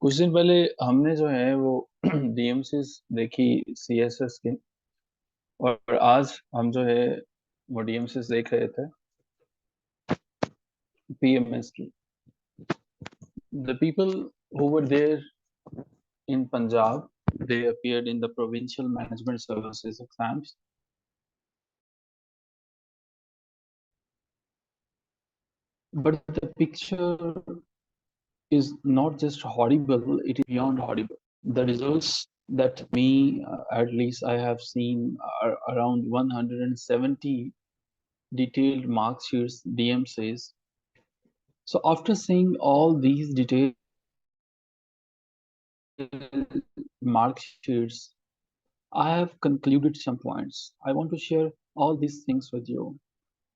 कुछ दिन पहले हमने जो है वो डीएमसीज देखी सीएसएस की। और आज हम जो है वो डीएमसीज देख रहे थे पीएमएस की। The people who were there in Punjab, they appeared in the provincial management services exams, but the picture is not just horrible, it is beyond horrible. The results that at least I have seen, are around 170 detailed mark sheets, DMCs. So after seeing all these detailed mark sheets, I have concluded some points. I want to share all these things with you.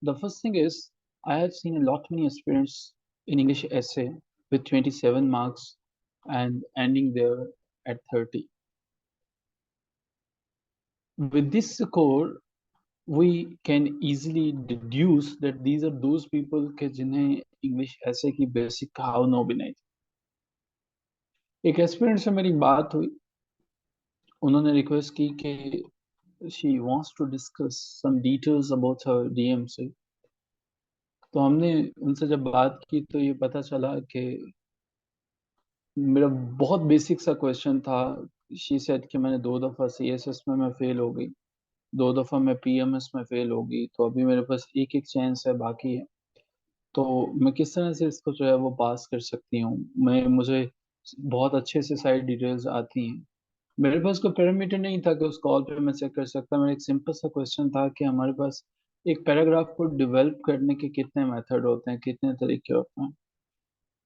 The first thing is, I have seen a lot many aspirants in English essay with 27 marks and ending there at 30. With this score, we can easily deduce that these are those people के जिन्हें English essay की basic how no भी नहीं थी। एक aspirant से मेरी बात हुई, उन्होंने रिक्वेस्ट की कि she wants to discuss some details about her DMC। तो हमने उनसे जब बात की तो ये पता चला कि मेरा बहुत बेसिक सा क्वेश्चन था। शी सेड कि मैंने 2 दफ़ा सीएसएस में मैं फेल हो गई, 2 दफ़ा मैं पीएमएस में फेल हो गई, तो अभी मेरे पास एक एक चांस है बाकी है। तो मैं किस तरह से इसको जो है वो पास कर सकती हूँ? मुझे बहुत अच्छे से सारी डिटेल्स आती हैं। मेरे पास कोई पैरामीटर नहीं था कि उस कॉल पे मैं चेक कर सकता। मेरा एक सिंपल सा क्वेश्चन था कि हमारे पास एक पैराग्राफ को डेवलप करने के कितने मेथड होते हैं, कितने तरीके होते हैं।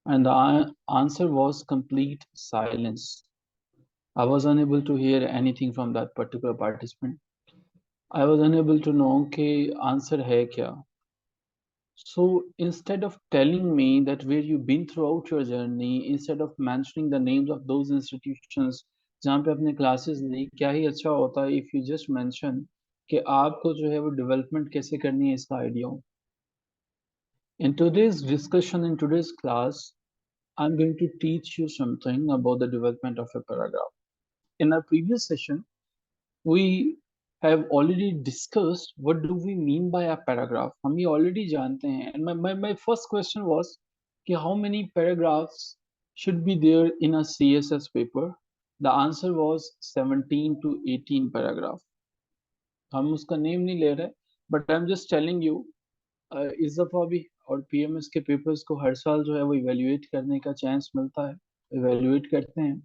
And the answer was complete silence. I was unable to hear anything from that particular participant. I was unable to know कि आंसर है क्या। So instead of telling me that where you've been throughout your journey, instead of mentioning the names of those institutions जहाँ पे आपने classes ली, क्या ही अच्छा होता है if you just mention कि आपको जो है वो डेवलपमेंट कैसे करनी है इसका आइडिया हो। In today's discussion, in today's class, I'm going to teach you something about the development of a paragraph. In our previous session, we have already discussed what do we mean by a paragraph. हम ये already जानते हैं. And my first question was कि how many paragraphs should be there in a CSS paper? The answer was 17 to 18 paragraph. हम उसका name नहीं ले रहे, but I'm just telling you, इस दफ़ा भी और पीएमएस के पेपर्स को हर साल जो है वो इवेल्युएट करने का चांस मिलता है, इवेल्युएट करते हैं।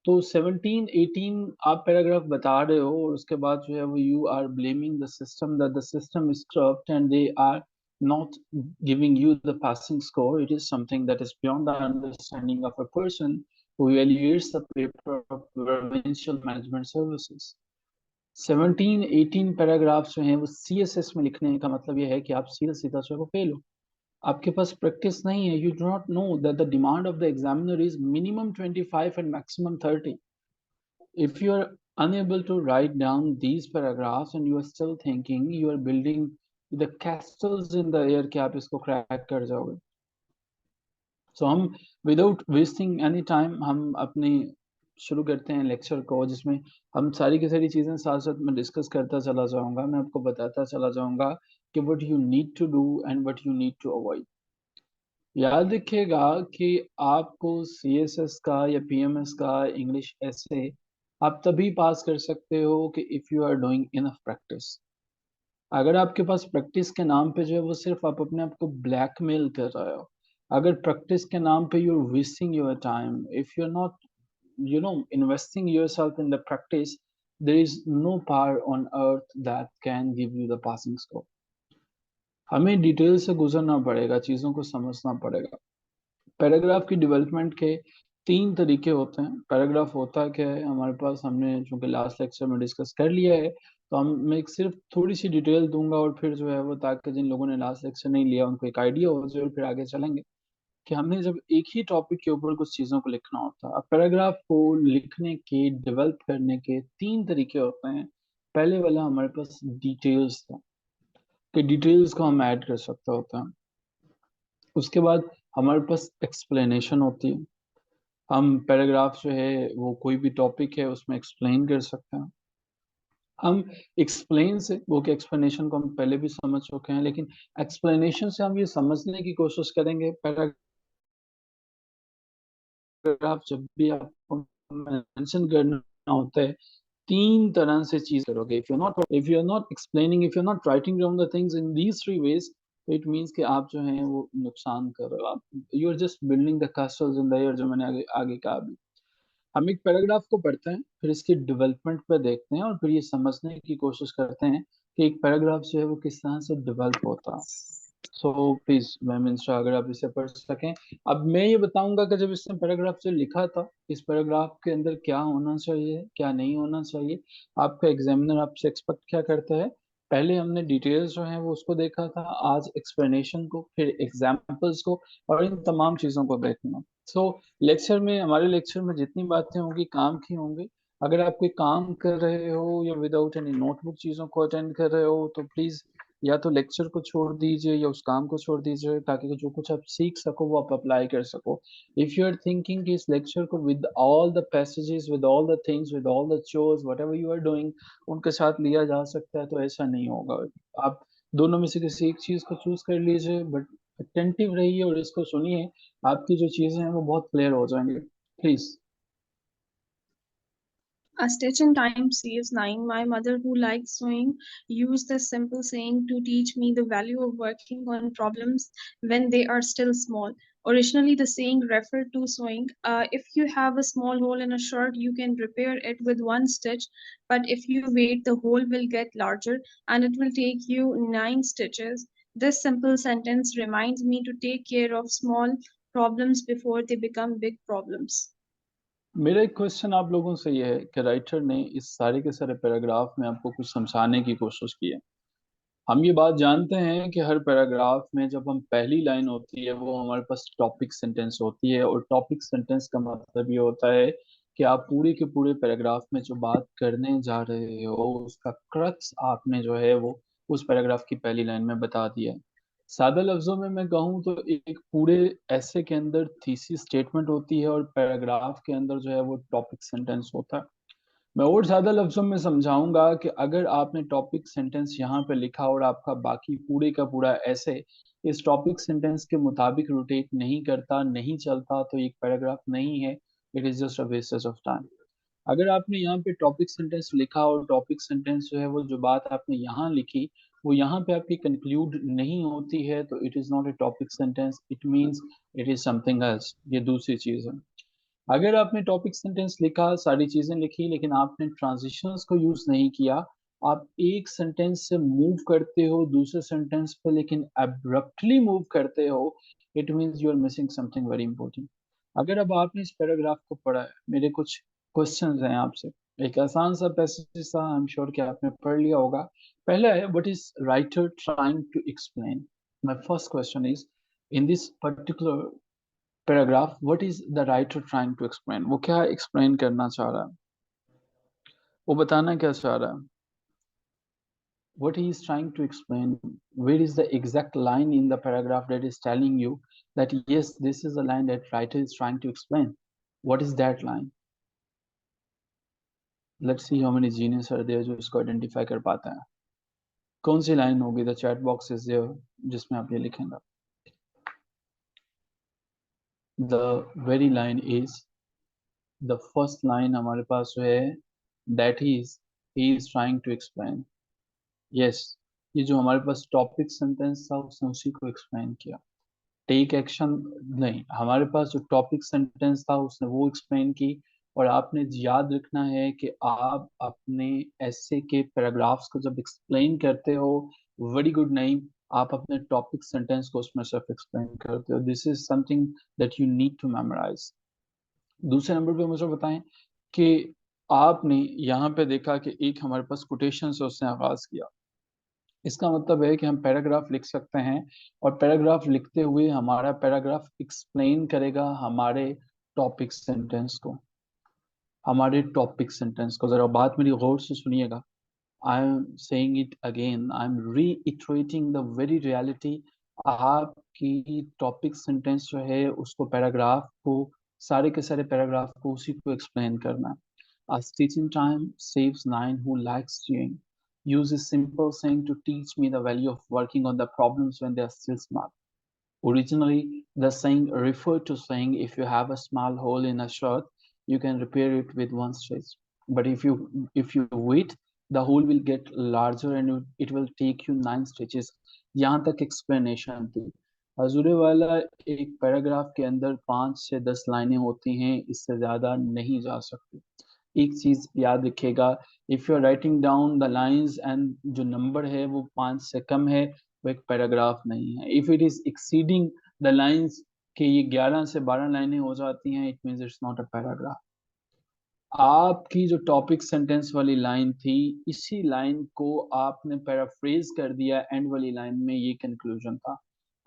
तो 17 18 आप पैराग्राफ बता रहे हो और उसके बाद जो है वो you are blaming the system that the system is corrupt and they are not giving you the passing score. It is something that is beyond the understanding of a person who evaluates the paper of provincial management services. 17 18 paragraphs जो हैं वो CSS में लिखने का मतलब ये है कि आप सीधा सीधा जो है वो फेल हो। आपके पास प्रैक्टिस नहीं है। You do not know that the demand of the examiner is minimum 25 and maximum 30. If you are unable to write down these paragraphs and you are still thinking you are building the castles in the air कि आप इसको crack कर जाओगे। So हम without wasting any time हम अपनी शुरू करते हैं लेक्चर को, जिसमें हम सारी की सारी चीज़ें साथ साथ मैं डिस्कस करता चला जाऊंगा। मैं आपको बताता चला जाऊंगा कि what you need to do and what you need to avoid. याद रखिएगा कि आपको सीएसएस का या पीएमएस का इंग्लिश ऐसे आप तभी पास कर सकते हो कि if you are doing enough practice. अगर आपके पास प्रैक्टिस के नाम पे जो है वो सिर्फ आप अपने आप को ब्लैकमेल कर रहे हो, अगर प्रैक्टिस के नाम पे you are wasting your time, if you are not investing yourself in the practice, there is no power on earth that can give you the passing score. हमें डिटेल से गुजरना पड़ेगा, चीज़ों को समझना पड़ेगा। पैराग्राफ की डेवलपमेंट के 3 तरीके होते हैं। पैराग्राफ होता क्या है हमारे पास, हमने चूंकि लास्ट लेक्चर में डिस्कस कर लिया है, तो मैं एक सिर्फ थोड़ी सी डिटेल दूंगा और फिर जो है वो, ताकि जिन लोगों ने लास्ट लेक्चर नहीं लिया उनको एक आइडिया हो जाए और फिर आगे चलेंगे कि हमने जब एक ही टॉपिक के ऊपर कुछ चीज़ों को लिखना होता है। अब पैराग्राफ को लिखने के, डेवलप करने के 3 तरीके होते हैं। पहले वाला हमारे पास डिटेल्स था कि डिटेल्स को हम ऐड कर सकते होते हैं। उसके बाद हमारे पास एक्सप्लेनेशन होती है। हम पैराग्राफ जो है वो कोई भी टॉपिक है उसमें एक्सप्लेन कर सकते हैं। हम एक्सप्लेन से, वो कि एक्सप्लेनेशन को हम पहले भी समझ चुके हैं, लेकिन एक्सप्लेनेशन से हम ये समझने की कोशिश करेंगे। पैराग्राफ जब भी आपको मेंशन करना होता है, तीन तरह से चीज करोगे। If you are not explaining, if you are not writing down the things in these three ways, तो इट मीन्स कि आप जो है वो नुकसान कर रहे हो। आप you are just building the castles in the air, जो मैंने आगे आगे कहा भी। हम एक पैराग्राफ को पढ़ते हैं, फिर इसकी डेवलपमेंट पे देखते हैं, और फिर ये समझने की कोशिश करते हैं कि एक पैराग्राफ जो है वो किस तरह से डेवलप होता है। सो प्लीज मैम इंस्टा, अगर आप इसे पढ़ सकें। अब मैं ये बताऊंगा कि जब इसने पैराग्राफ से लिखा था, इस पैराग्राफ के अंदर क्या होना चाहिए, क्या नहीं होना चाहिए, आपका एग्जामिनर आपसे एक्सपेक्ट क्या करता है। पहले हमने डिटेल्स जो है वो उसको देखा था, आज एक्सप्लेनेशन को, फिर एग्जाम्पल्स को, और इन तमाम चीजों को देखना। सो लेक्चर में, हमारे लेक्चर में जितनी बातें होंगी काम की होंगी। अगर आप कोई काम कर रहे हो या विदाउट एनी नोटबुक चीजों को अटेंड कर रहे हो, तो प्लीज या तो लेक्चर को छोड़ दीजिए या उस काम को छोड़ दीजिए, ताकि जो कुछ आप सीख सको वो आप अप्लाई कर सको। इफ यू आर थिंकिंग कि इस लेक्चर को with all the passages, with all the things, with all the chores, whatever you are doing, उनके साथ लिया जा सकता है, तो ऐसा नहीं होगा। आप दोनों में से किसी एक चीज को चूज कर लीजिए, बट अटेंटिव रहिए और इसको सुनिए। आपकी जो चीजें हैं वो बहुत क्लियर हो जाएंगी। Please. A stitch in time saves nine. My mother, who likes sewing, used this simple saying to teach me the value of working on problems when they are still small. Originally, the saying referred to sewing. If you have a small hole in a shirt, you can repair it with one stitch, but if you wait, the hole will get larger and it will take you nine stitches. This simple sentence reminds me to take care of small problems before they become big problems. मेरा एक question आप लोगों से ये है कि writer ने इस सारे के सारे पैराग्राफ में आपको कुछ समझाने की कोशिश की है। हम ये बात जानते हैं कि हर पैराग्राफ में जब हम पहली लाइन होती है वो हमारे पास टॉपिक सेंटेंस होती है, और टॉपिक सेंटेंस का मतलब ये होता है कि आप पूरे के पूरे पैराग्राफ में जो बात करने जा रहे हो उसका क्रक्स आपने जो है वो उस पैराग्राफ की पहली लाइन में बता दिया है। सादा लफ्जों में मैं कहूँ तो एक पूरे ऐसे के अंदर थीसिस स्टेटमेंट होती है, और पैराग्राफ के अंदर जो है वो टॉपिक सेंटेंस होता है। मैं और ज्यादा लफ्जों में समझाऊंगा कि अगर आपने टॉपिक सेंटेंस यहाँ पे लिखा और आपका बाकी पूरे का पूरा ऐसे इस टॉपिक सेंटेंस के मुताबिक रोटेट नहीं करता, नहीं चलता, तो एक पैराग्राफ नहीं है। It is just a wastage of time. अगर आपने यहाँ पे टॉपिक सेंटेंस लिखा और टॉपिक सेंटेंस जो है वो जो बात आपने यहाँ लिखी वो यहाँ पे आपकी कंक्लूड नहीं होती है, तो it is not a topic sentence, it means it is something else. ये दूसरी चीज है। अगर आपने टॉपिक सेंटेंस लिखा, सारी चीजें लिखी, लेकिन आपने ट्रांजिशंस को यूज नहीं किया, आप एक सेंटेंस से मूव करते हो दूसरे सेंटेंस पे लेकिन अब्रप्टली मूव करते हो, it means you are missing something very important. अगर अब आपने इस पैराग्राफ को पढ़ा है, मेरे कुछ क्वेश्चंस हैं आपसे। एक आसान सा पैसेज था, आई एम श्योर कि आपने पढ़ लिया होगा। पहला है, what is writer trying to explain. My first question is, in this particular paragraph what is the writer trying to explain. वो क्या एक्सप्लेन करना चाह रहा है, वो बताना क्या चाह रहा है, what he is trying to explain, where is the exact line in the paragraph that is telling you that yes, this is the line that writer is trying to explain. What is that line? Let's see how many genius are there जो इसको identify कर पाता है। कौन सी line होगी, the chat box is there, जिसमें आप ये लिखेंगे। The very line is, the first line हमारे पास जो है, that he is trying to explain. Yes, ये जो हमारे पास टॉपिक सेंटेंस था उसने उसी को एक्सप्लेन किया। टेक एक्शन नहीं, हमारे पास जो टॉपिक सेंटेंस था उसने वो एक्सप्लेन की। और आपने याद रखना है कि आप अपने ऐसे के पैराग्राफ्स को जब एक्सप्लेन करते हो, वेरी गुड नहीं, आप अपने टॉपिक सेंटेंस को उसमें सिर्फ एक्सप्लेन करते हो। This is something that you need to memorise. दूसरे नंबर पे मुझे बताएं कि आपने यहाँ पे देखा कि एक हमारे पास कोटेशन से उसने आगाज किया। इसका मतलब है कि हम पैराग्राफ लिख सकते हैं, और पैराग्राफ लिखते हुए हमारा पैराग्राफ एक्सप्लेन करेगा हमारे टॉपिक सेंटेंस को। जरा बात मेरी गौर से सुनिएगा। I am saying it again, I am reiterating the very reality. आपकी टॉपिक सेंटेंस जो है उसको, पैराग्राफ को सारे के सारे पैराग्राफ को उसी को एक्सप्लेन करना है. As teaching time saves nine who likes doing. Use a simple saying to teach me the value of working on the problems when they are still small. Originally, the saying referred to saying if you have a small hole in a shirt, you can repair it with one stitch. But if you wait, the hole will get larger and it will take you 9 stitches. यहाँ तक explanation थी. हजूरे वाला एक paragraph के अंदर 5 से 10 लाइनें होती हैं, इससे ज्यादा नहीं जा सकती. एक चीज याद रखिएगा, if you are writing down the lines and जो नंबर है वो 5 से कम है, वो एक पैराग्राफ नहीं है. If it is exceeding the lines कि ये 11 से 12 लाइनें हो जाती हैं, it means it's not a paragraph. आपकी जो टॉपिक सेंटेंस वाली लाइन थी, इसी लाइन को आपने पैराफ्रेज कर दिया एंड वाली लाइन में, ये कंक्लूजन था.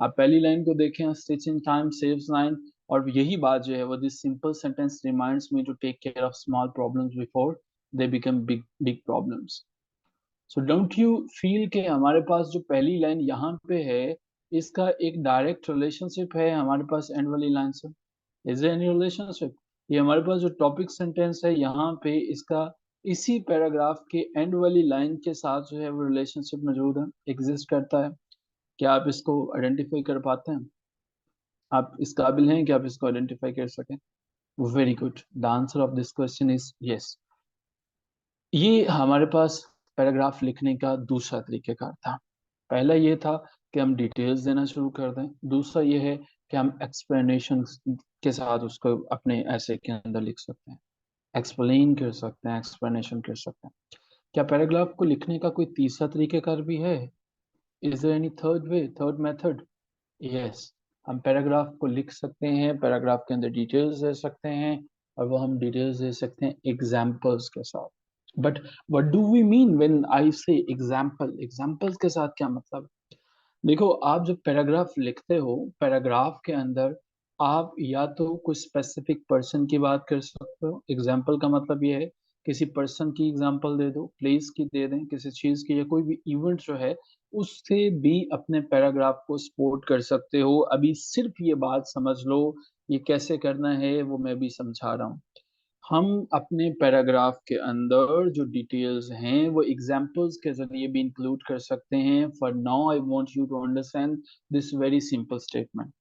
आप पहली लाइन को देखें, स्टिचिंग टाइम सेव्स लाइन, और यही बात जो है वो, this simple sentence reminds me to take care of small problems before they become big big problems. So don't you feel कि हमारे पास जो पहली लाइन यहाँ पे है, इसका एक डायरेक्ट रिलेशनशिप है हमारे पास एंड वाली लाइन से? Is there any relationship? ये हमारे पास जो टॉपिक सेंटेंस है यहाँ पे, इसका इसी पैराग्राफ के एंड वाली लाइन के साथ जो है वो रिलेशनशिप मौजूद है, एग्जिस्ट करता है. क्या आप इसको आइडेंटिफाई कर पाते हैं? आप इस काबिल हैं कि आप इसको आइडेंटिफाई कर सकें? Very good. The answer of this question is yes. ये हमारे पास पैराग्राफ लिखने का दूसरा तरीकेकार था. पहला ये था कि हम डिटेल्स देना शुरू कर दें. दूसरा ये है कि हम एक्सप्लेनेशन के साथ उसको अपने ऐसे के अंदर लिख सकते हैं, एक्सप्लेन कर सकते हैं, एक्सप्लेनेशन कर सकते हैं. क्या पैराग्राफ को लिखने का कोई तीसरा तरीकेकार भी है? Is there any third way, third method? Yes, हम पैराग्राफ को लिख सकते हैं, पैराग्राफ के अंदर डिटेल्स दे सकते हैं, और वो हम डिटेल्स दे सकते हैं एग्जाम्पल्स के साथ. But what do we mean when I say example? Examples के साथ क्या मतलब? देखो, आप जब पैराग्राफ लिखते हो, पैराग्राफ के अंदर आप या तो कोई स्पेसिफिक पर्सन की बात कर सकते हो. एग्जाम्पल का मतलब ये है, किसी पर्सन की एग्जाम्पल दे दो, प्लेस की दे दें, किसी चीज की, या कोई भी इवेंट जो है उससे भी अपने पैराग्राफ को सपोर्ट कर सकते हो. अभी सिर्फ ये बात समझ लो, ये कैसे करना है वो मैं भी समझा रहा हूँ. हम अपने पैराग्राफ के अंदर जो डिटेल्स हैं वो एग्जाम्पल्स के जरिए भी इंक्लूड कर सकते हैं. For now I want you to understand this very simple statement.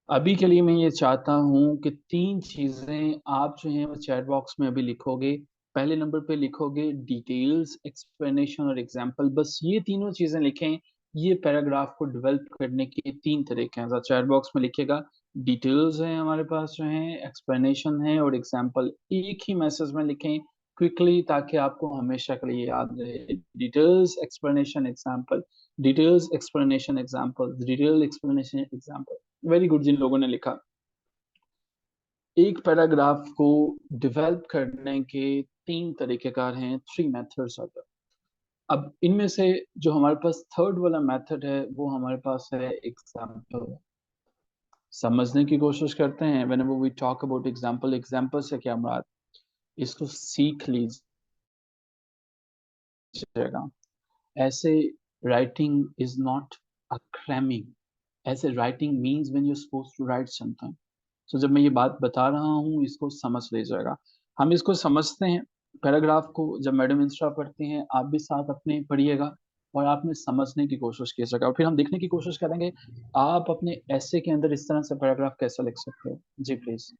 अभी के लिए मैं ये चाहता हूँ कि 3 चीजें आप जो हैं वो चैट बॉक्स में अभी लिखोगे. पहले नंबर पे लिखोगे डिटेल्स, एक्सप्लेनेशन और एग्जाम्पल. बस ये तीनों चीजें लिखें. ये पैराग्राफ को डेवलप करने के 3 तरीके हैं. चैट बॉक्स में लिखिएगा, डिटेल्स हैं हमारे पास जो हैं, एक्सप्लेनेशन है और एग्जाम्पल. एक ही मैसेज में लिखें क्विकली, ताकि आपको हमेशा के लिए याद रहे. Details, explanation, example. Details, explanation, example. Detail, explanation, example. Very good. जिन लोगों ने लिखा, एक पैराग्राफ को डेवलप करने के 3 तरीकेकार हैं, 3 मेथड्स आर. अब इनमें से जो हमारे पास थर्ड वाला मेथड है वो हमारे पास है एग्जाम्पल. समझने की कोशिश करते हैं. Whenever we talk about example, example से क्या मुराद, इसको सीख लीजिएगा. Essay writing is not a cramming. Essay writing means when you are supposed to write something. तो जब मैं ये बात बता रहा हूँ, इसको समझ लीजिएगा. हम इसको समझते हैं. पैराग्राफ को जब मैडम इंस्टा पढ़ती हैं, आप भी साथ अपने पढ़िएगा और आपने समझने की कोशिश कीजिएगा, और फिर हम देखने की कोशिश करेंगे आप अपने ऐसे के अंदर इस तरह से पैराग्राफ कैसे लिख सकते हो. जी please.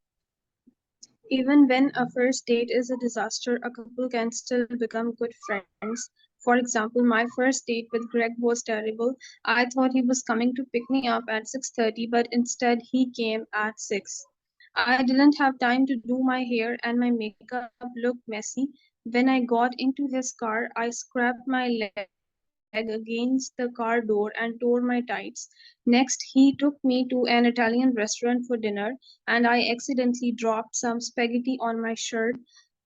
Even when a first date is a disaster, a couple can still become good friends. For example, my first date with Greg was terrible. I thought he was coming to pick me up at 6:30, but instead he came at 6. I didn't have time to do my hair and my makeup looked messy. When I got into his car, I scraped my leg against the car door and tore my tights. Next, he took me to an Italian restaurant for dinner, and I accidentally dropped some spaghetti on my shirt.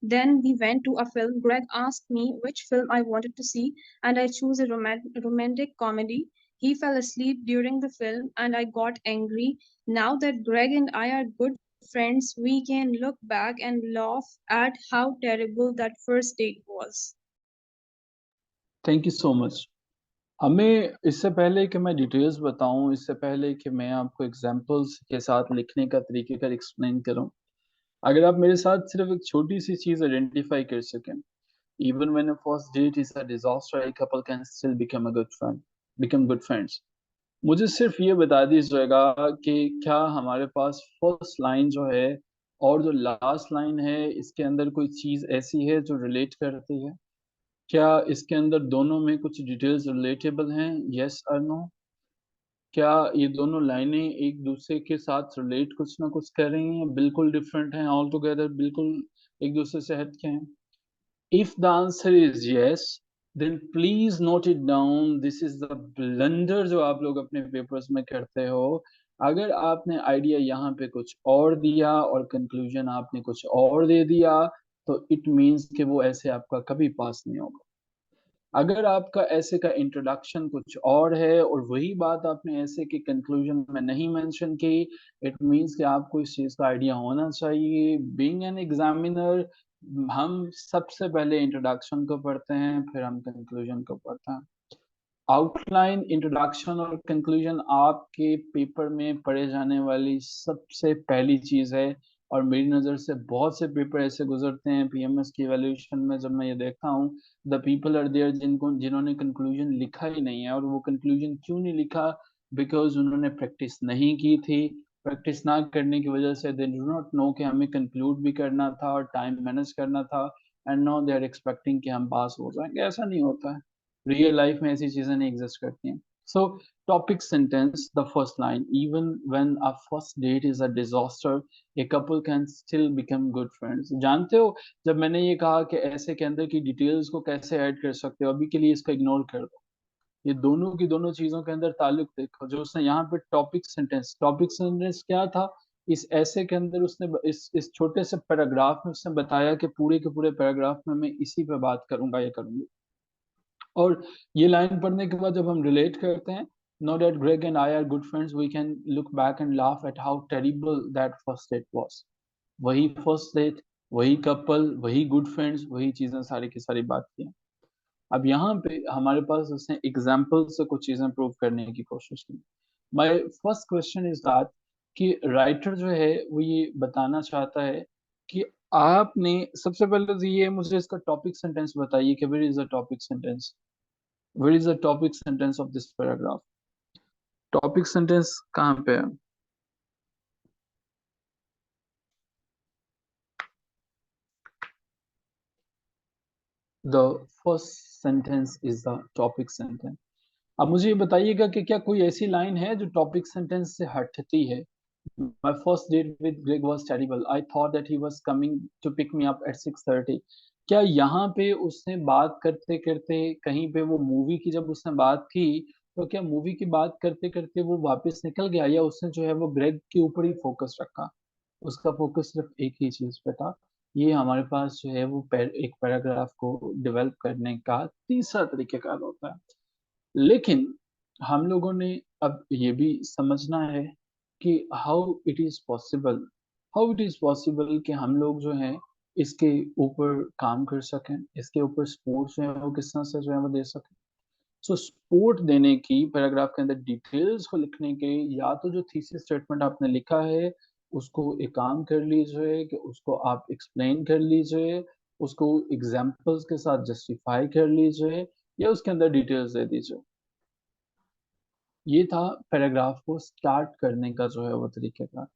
Then we went to a film. Greg asked me which film I wanted to see, and I chose a romantic comedy. He fell asleep during the film, and I got angry. Now that Greg and I are good friends, we can look back and laugh at how terrible that first date was. Thank you so much. हमें इससे पहले कि मैं details बताऊं, इससे पहले कि मैं आपको एग्जांपल्स के साथ लिखने का तरीकेकार एक्सप्लेन करूं, अगर आप मेरे साथ सिर्फ एक छोटी सी चीज आइडेंटिफाई कर सकें, even when a first date is a disaster, a couple can still become a good friend, become good friends। मुझे सिर्फ ये बता दीजिएगा कि क्या हमारे पास फर्स्ट लाइन जो है और जो लास्ट लाइन है, इसके अंदर कोई चीज ऐसी है जो रिलेट करती है? क्या इसके अंदर दोनों में कुछ डिटेल्स रिलेटेबल हैं, यस और नो? क्या ये दोनों लाइनें एक दूसरे के साथ रिलेट कुछ ना कुछ कर रही हैं, बिल्कुल डिफरेंट हैं, ऑल टुगेदर बिल्कुल एक दूसरे से हट के हैं? If the answer is yes, then please note it down. This is the blunder जो आप लोग अपने पेपर्स में करते हो। अगर आपने आइडिया यहाँ पे कुछ और दिया और कंक्लूजन आपने कुछ और दे दिया, तो इट मीन्स कि वो ऐसे आपका कभी पास नहीं होगा। अगर आपका ऐसे का इंट्रोडक्शन कुछ और है और वही बात आपने ऐसे के कंक्लूजन में नहीं मेंशन की, इट मीन्स कि आपको इस चीज़ का आइडिया होना चाहिए। बीइंग एन एग्जामिनर, हम सबसे पहले इंट्रोडक्शन को पढ़ते हैं, फिर हम कंक्लूजन को पढ़ते हैं। आउटलाइन, इंट्रोडक्शन और कंक्लूजन आपके पेपर में पढ़े जाने वाली सबसे पहली चीज है। और मेरी नज़र से बहुत से पेपर ऐसे गुजरते हैं पीएमएस की एवेल्यूशन में, जब मैं ये देखता हूँ द पीपल आर देयर जिन्होंने कंक्लूजन लिखा ही नहीं है। और वो कंक्लूजन क्यों नहीं लिखा? बिकॉज उन्होंने प्रैक्टिस नहीं की थी। प्रैक्टिस ना करने की वजह से दे डू नॉट नो कि हमें कंक्लूड भी करना था और टाइम मैनेज करना था, and now they are expecting कि हम पास हो जाएंगे। ऐसा नहीं होता है, रियल लाइफ में ऐसी चीजें नहीं एग्जिस्ट करती हैं। So topic sentence, the first line, even when a first date is a disaster, a couple can still become good friends. जानते हो, जब मैंने ये कहा कि ऐसे के अंदर की डिटेल्स को कैसे ऐड कर सकते हो, अभी के लिए इसको इग्नोर कर दो। ये दोनों की दोनों चीजों के अंदर ताल्लुक देखो। जो उसने यहाँ पे टॉपिक सेंटेंस क्या था? इस ऐसे के अंदर उसने इस छोटे से पैराग्राफ में उसने बताया कि पूरे के पूरे पैराग्राफ में मैं इसी पे बात करूंगा, ये करूंगी। और ये लाइन पढ़ने के बाद जब हम रिलेट करते हैं, know that Greg and I are good friends, we can look back and laugh at how terrible that first date was. वही फर्स्ट डेट, वही कपल, वही गुड फ्रेंड्स, वही चीजें सारी की सारी बात की। अब यहाँ पे हमारे पास उसने एग्जाम्पल से कुछ चीजें प्रूव करने की कोशिश की। My first question is that कि राइटर जो है वो ये बताना चाहता है कि आपने सबसे पहले तो ये मुझे इसका टॉपिक सेंटेंस बताइए कि where is the topic sentence, where is the topic sentence of this paragraph? Topic sentence कहाँ पे है? The first sentence is the topic sentence. अब मुझे ये बताइएगा कि क्या कोई ऐसी लाइन है जो टॉपिक सेंटेंस से हटती है? My first date with Greg was terrible. I thought that he was coming to pick me up at 6:30. क्या यहाँ पे उसने बात करते करते कहीं पे वो मूवी की जब उसने बात की, तो क्या मूवी की बात करते करते वो वापस निकल गया, या उसने जो है वो ग्रेग के ऊपर ही फोकस रखा? उसका फोकस सिर्फ एक ही चीज पे था। ये हमारे पास जो है वो एक पैराग्राफ को डेवलप करने का तीसरा तरीकेकार होता है। लेकिन हम लोगों ने अब ये भी समझना है कि हाउ इट इज पॉसिबल कि हम लोग जो है इसके ऊपर काम कर सकें, इसके ऊपर सपोर्ट जो है वो किस तरह से जो है वो दे सकें। सो सपोर्ट देने की पैराग्राफ के अंदर डिटेल्स को लिखने के, या तो जो थीसिस स्टेटमेंट आपने लिखा है उसको एक काम कर लीजिए कि उसको आप एक्सप्लेन कर लीजिए, उसको एग्जाम्पल्स के साथ जस्टिफाई कर लीजिए, या उसके अंदर डिटेल्स दे दीजिए। ये था पैराग्राफ को स्टार्ट करने का जो है वो तरीकेकार।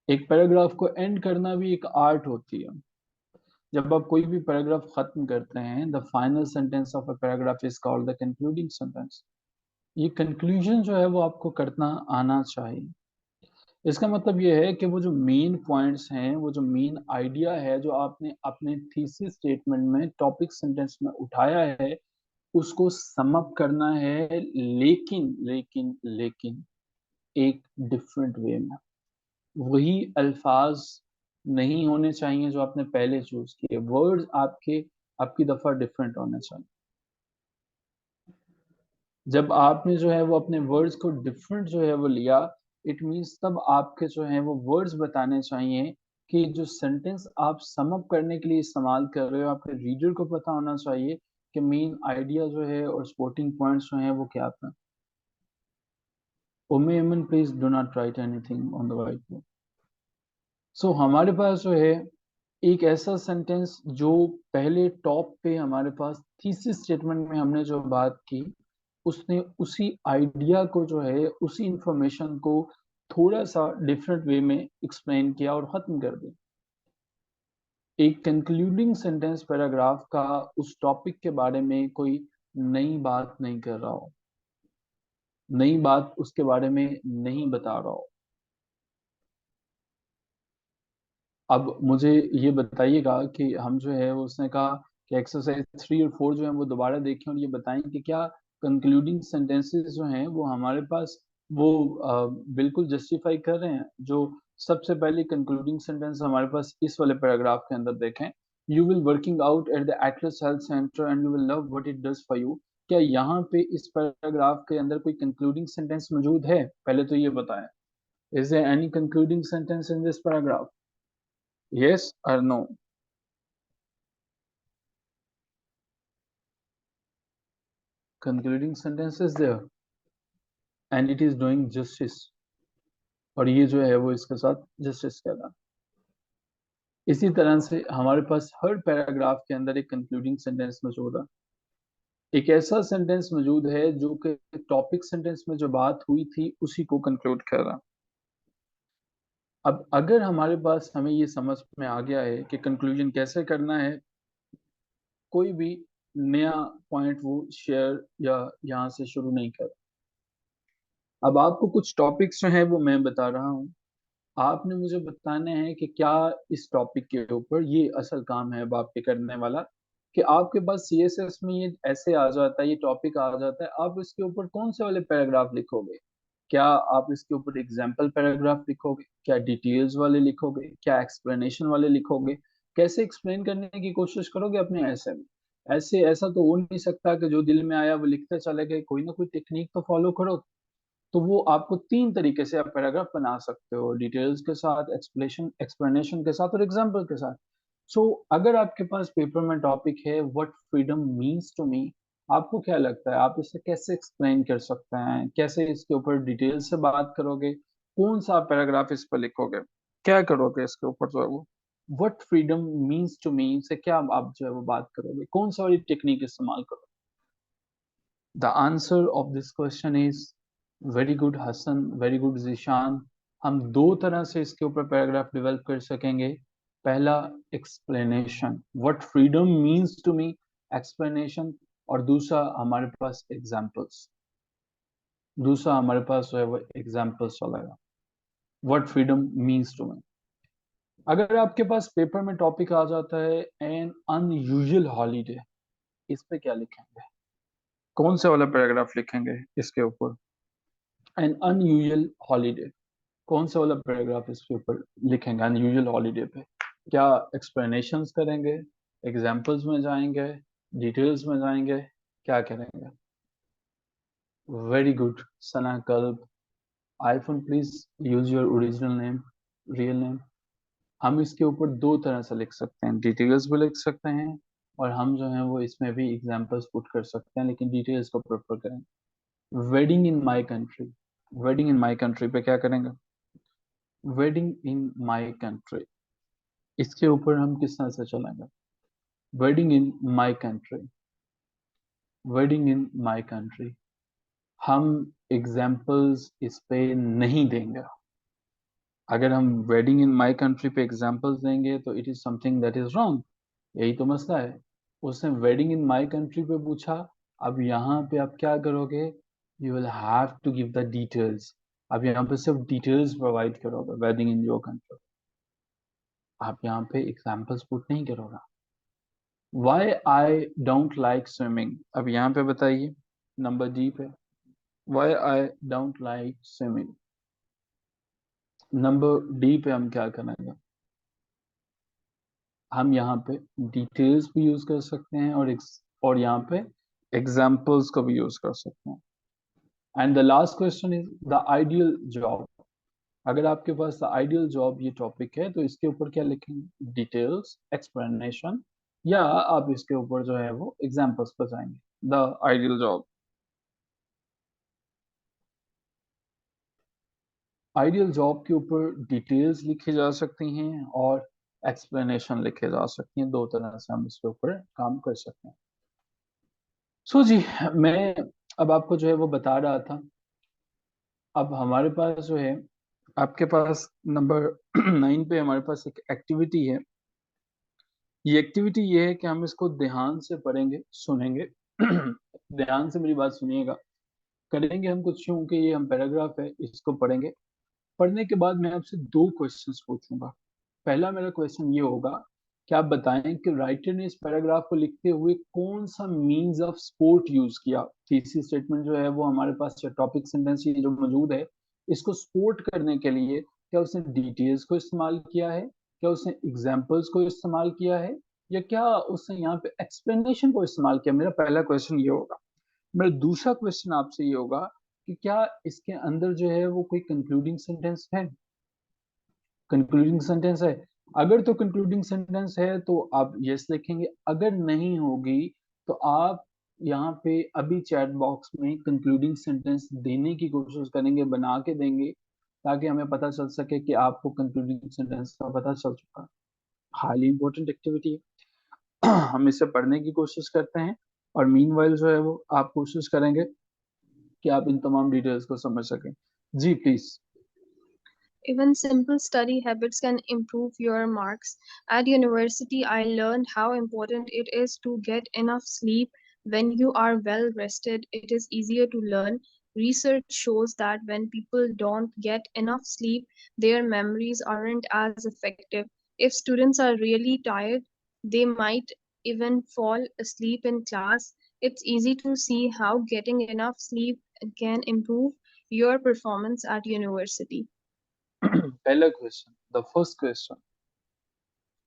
एक पैराग्राफ को एंड करना भी एक आर्ट होती है। जब आप कोई भी पैराग्राफ खत्म करते हैं, the final sentence of a paragraph is called the concluding sentence. ये कंक्लूजन जो है वो आपको करना आना चाहिए। इसका मतलब ये है कि वो जो मेन पॉइंट्स हैं, वो जो मेन आइडिया है जो आपने अपने थीसिस स्टेटमेंट में टॉपिक सेंटेंस में उठाया है, उसको सम अप करना है, लेकिन लेकिन लेकिन एक डिफरेंट वे में। वही अल्फाज नहीं होने चाहिए जो आपने पहले चूज किए, वर्ड्स आपके आपकी दफा डिफरेंट होने चाहिए। जब आपने जो है वो अपने वर्ड्स को डिफरेंट जो है वो लिया, इट मीन्स तब आपके जो है वो वर्ड्स बताने चाहिए कि जो सेंटेंस आप सम अप करने के लिए इस्तेमाल कर रहे हो, आपके रीडर को पता होना चाहिए कि मेन आइडिया जो है और सपोर्टिंग पॉइंट्स जो हैं वो क्या था। ओमे please do not write anything on the whiteboard. So हमारे पास जो है एक ऐसा सेंटेंस जो पहले टॉप पे हमारे पास थीसिस स्टेटमेंट में हमने जो बात की, उसने उसी आइडिया को जो है, उसी इंफॉर्मेशन को थोड़ा सा डिफरेंट वे में एक्सप्लेन किया और खत्म कर दिया। एक कंक्लूडिंग सेंटेंस पैराग्राफ का उस टॉपिक के बारे में कोई नई बात नहीं कर रहा हो, नई बात उसके बारे में नहीं बता रहा हो। अब मुझे ये बताइएगा कि हम जो है उसने कहा कि एक्सरसाइज 3 और 4 जो है वो दोबारा देखें और ये बताएं कि क्या कंक्लूडिंग सेंटेंसेस जो हैं वो हमारे पास वो बिल्कुल जस्टिफाई कर रहे हैं। जो सबसे पहले कंक्लूडिंग सेंटेंस हमारे पास इस वाले पैराग्राफ के अंदर देखें, you will working out at the Atlas health centre and you will love what it does for you. क्या यहाँ पे इस पैराग्राफ के अंदर कोई कंक्लूडिंग सेंटेंस मौजूद है? पहले तो ये बताएं, is there any concluding sentence in this paragraph? Yes or no? Concluding sentence is there and it is doing justice, और ये जो है वो इसके साथ जस्टिस कर रहा है। इसी तरह से हमारे पास हर पैराग्राफ के अंदर एक कंक्लूडिंग सेंटेंस मौजूद है। एक ऐसा सेंटेंस मौजूद है जो कि टॉपिक सेंटेंस में जो बात हुई थी उसी को कंक्लूड कर रहा है। अब अगर हमारे पास हमें ये समझ में आ गया है कि कंक्लूजन कैसे करना है, कोई भी नया पॉइंट वो शेयर या यहाँ से शुरू नहीं कर। अब आपको कुछ टॉपिक्स जो है वो मैं बता रहा हूँ, आपने मुझे बताना है कि क्या इस टॉपिक के ऊपर, ये असल काम है अब आपके करने वाला, कि आपके पास सीएसएस में ये ऐसे आ जाता है, ये टॉपिक आ जाता है, आप इसके ऊपर कौन से वाले पैराग्राफ लिखोगे? क्या आप इसके ऊपर एग्जाम्पल पैराग्राफ लिखोगे, क्या डिटेल्स वाले लिखोगे, क्या एक्सप्लेनेशन वाले लिखोगे? कैसे एक्सप्लेन करने की कोशिश करोगे अपने ऐसे में? ऐसे ऐसा तो हो नहीं सकता कि जो दिल में आया वो लिखते चले गए, कोई ना कोई टेक्निक तो फॉलो करो। तो वो आपको 3 तरीके से आप पैराग्राफ बना सकते हो, डिटेल्स के साथ, एक्सप्लेनेशन एक्सप्लेनेशन के साथ और एग्जाम्पल के साथ। सो अगर आपके पास पेपर में टॉपिक है what freedom means to me, आपको क्या लगता है आप इसे कैसे एक्सप्लेन कर सकते हैं? कैसे इसके ऊपर डिटेल से बात करोगे? कौन सा पैराग्राफ इस पर लिखोगे? क्या करोगे इसके ऊपर जो है वो what freedom means to me से क्या आप जो है वो बात करोगे? कौन सा वाली टेक्निक इस्तेमाल करोगे? The answer of this question is very good Hasan, very good Zeeshan. हम दो तरह से इसके ऊपर पैराग्राफ डेवलप कर सकेंगे। पहला explanation, what freedom means to me, explanation. और दूसरा हमारे पास एग्जाम्पल्स, दूसरा हमारे पास जो है वो एग्जाम्पल्स चलेगा, what freedom means to me. अगर आपके पास पेपर में टॉपिक आ जाता है एन अनयूजुअल हॉलीडे, इस पे क्या लिखेंगे? कौन से वाला पैराग्राफ लिखेंगे इसके ऊपर? एन अनयूजुअल हॉलीडे, कौन सा वाला पैराग्राफ इसके ऊपर लिखेंगे अनयूजुअल हॉलीडे पे? क्या एक्सप्लेनेशंस करेंगे, एग्जांपल्स में जाएंगे, डिटेल्स में जाएंगे, क्या करेंगे? Very good Sana club. IPhone please use your original name, real name. हम इसके ऊपर दो तरह से लिख सकते हैं, डिटेल्स भी लिख सकते हैं और हम जो है वो इसमें भी एग्जांपल्स पुट कर सकते हैं, लेकिन डिटेल्स को प्रेफर करें। Wedding in my country, wedding in my country पे क्या करेंगे? वेडिंग इन माय कंट्री, इसके ऊपर हम किस तरह से चलेंगे? Wedding in my country, wedding in my country. हम एग्जाम्पल्स इस पे नहीं देंगे। अगर हम वेडिंग इन माय कंट्री पे एग्जाम्पल्स देंगे तो it is something that is wrong. यही तो मसला है। उसने वेडिंग इन माय कंट्री पे पूछा, अब यहाँ पे आप क्या करोगे? You will have to give the details. अब यहाँ पे सिर्फ डिटेल्स प्रोवाइड करोगे, वेडिंग इन योर कंट्री। आप यहाँ पे एग्जाम्पल्स पुट नहीं करोगे। Why I don't like swimming, अब यहाँ पे बताइए नंबर डी पे, why I don't like swimming. Number D पे हम क्या करेंगे? हम यहाँ पे डिटेल्स भी यूज कर सकते हैं और यहाँ पे एग्जाम्पल्स को भी यूज कर सकते हैं। And the last question is the ideal job. अगर आपके पास द आइडियल जॉब ये टॉपिक है तो इसके ऊपर क्या लिखेंगे? डिटेल्स, एक्सप्लेनेशन या आप इसके ऊपर जो है वो एग्जाम्पल्स बताएंगे। The ideal job. Ideal job के ऊपर डिटेल्स लिखी जा सकती हैं और एक्सप्लेनेशन लिखे जा सकती हैं, दो तरह से हम इसके ऊपर काम कर सकते हैं। सो जी, मैं अब आपको जो है वो बता रहा था। अब हमारे पास जो है, आपके पास नंबर 9 पे हमारे पास एक एक्टिविटी है। ये एक्टिविटी ये है कि हम इसको ध्यान से पढ़ेंगे, सुनेंगे। ध्यान से मेरी बात सुनिएगा। करेंगे हम कुछ यूं कि ये हम पैराग्राफ है इसको पढ़ेंगे। पढ़ने के बाद मैं आपसे दो क्वेश्चंस पूछूंगा। पहला मेरा क्वेश्चन ये होगा कि आप बताएं कि राइटर ने इस पैराग्राफ को लिखते हुए कौन सा मीन्स ऑफ स्पोर्ट यूज किया। थीसिस स्टेटमेंट जो है वो हमारे पास टॉपिक सेंटेंस जो मौजूद है, इसको सपोर्ट करने के लिए क्या उसने डिटेल्स को इस्तेमाल किया है, क्या उसने एग्जाम्पल्स को इस्तेमाल किया है, या क्या उसने यहाँ पे एक्सप्लेनेशन को इस्तेमाल किया। मेरा पहला क्वेश्चन ये होगा। मेरा दूसरा क्वेश्चन आपसे ये होगा कि क्या इसके अंदर जो है वो कोई कंक्लूडिंग सेंटेंस है। कंक्लूडिंग सेंटेंस है। अगर तो कंक्लूडिंग सेंटेंस है तो आप यस लिखेंगे, अगर नहीं होगी तो आप यहाँ पे अभी चैट बॉक्स में कंक्लूडिंग सेंटेंस देने की कोशिश करेंगे, बना के देंगे, ताकि हमें पता चल सके कि आपको कंक्लूडिंग सेंटेंस का पता चल चुका है। हाईली इंपॉर्टेंट एक्टिविटी है। हम इसे पढ़ने की कोशिश करते हैं और मीनवाइल जो है वो आप कोशिश करेंगे कि आप इन तमाम डिटेल्स को समझ सकें। जी please. Even simple study habits can improve your marks. At university, I learned how important it is to get enough sleep. When you are well rested, it is easier to learn. Research shows that when people don't get enough sleep, their memories aren't as effective. If students are really tired, they might even fall asleep in class. It's easy to see how getting enough sleep can improve your performance at university. पहला question, the first question,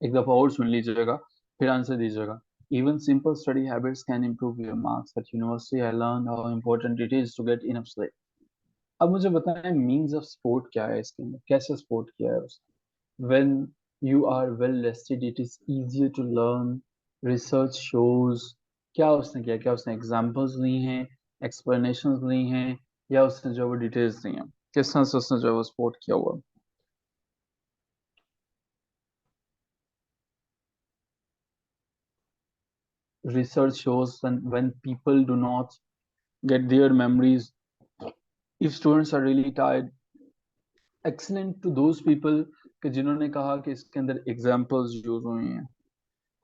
एक दफा और सुन लीजिएगा, फिर answer दीजिएगा। Even simple study habits can improve your marks at university. I learn how important it is to get enough sleep. अब मुझे बताएं मीन्स ऑफ स्पोर्ट क्या है, इसके अंदर कैसे स्पोर्ट किया है उसने। When you are well rested it is easier to learn. Research shows. क्या उसने किया, क्या उसने एग्जाम्पल्स ली हैं, एक्सप्लेनेशन ली हैं, या उसने जो वो डिटेल्स दी हैं, किस तरह से उसने जो है वो स्पोर्ट किया हुआ। Research shows that when people do not get their memories, if students are really tired, excellent to those people कि जिन्होंने कहा कि इसके अंदर एग्जाम्पल्स यूज हुए हैं।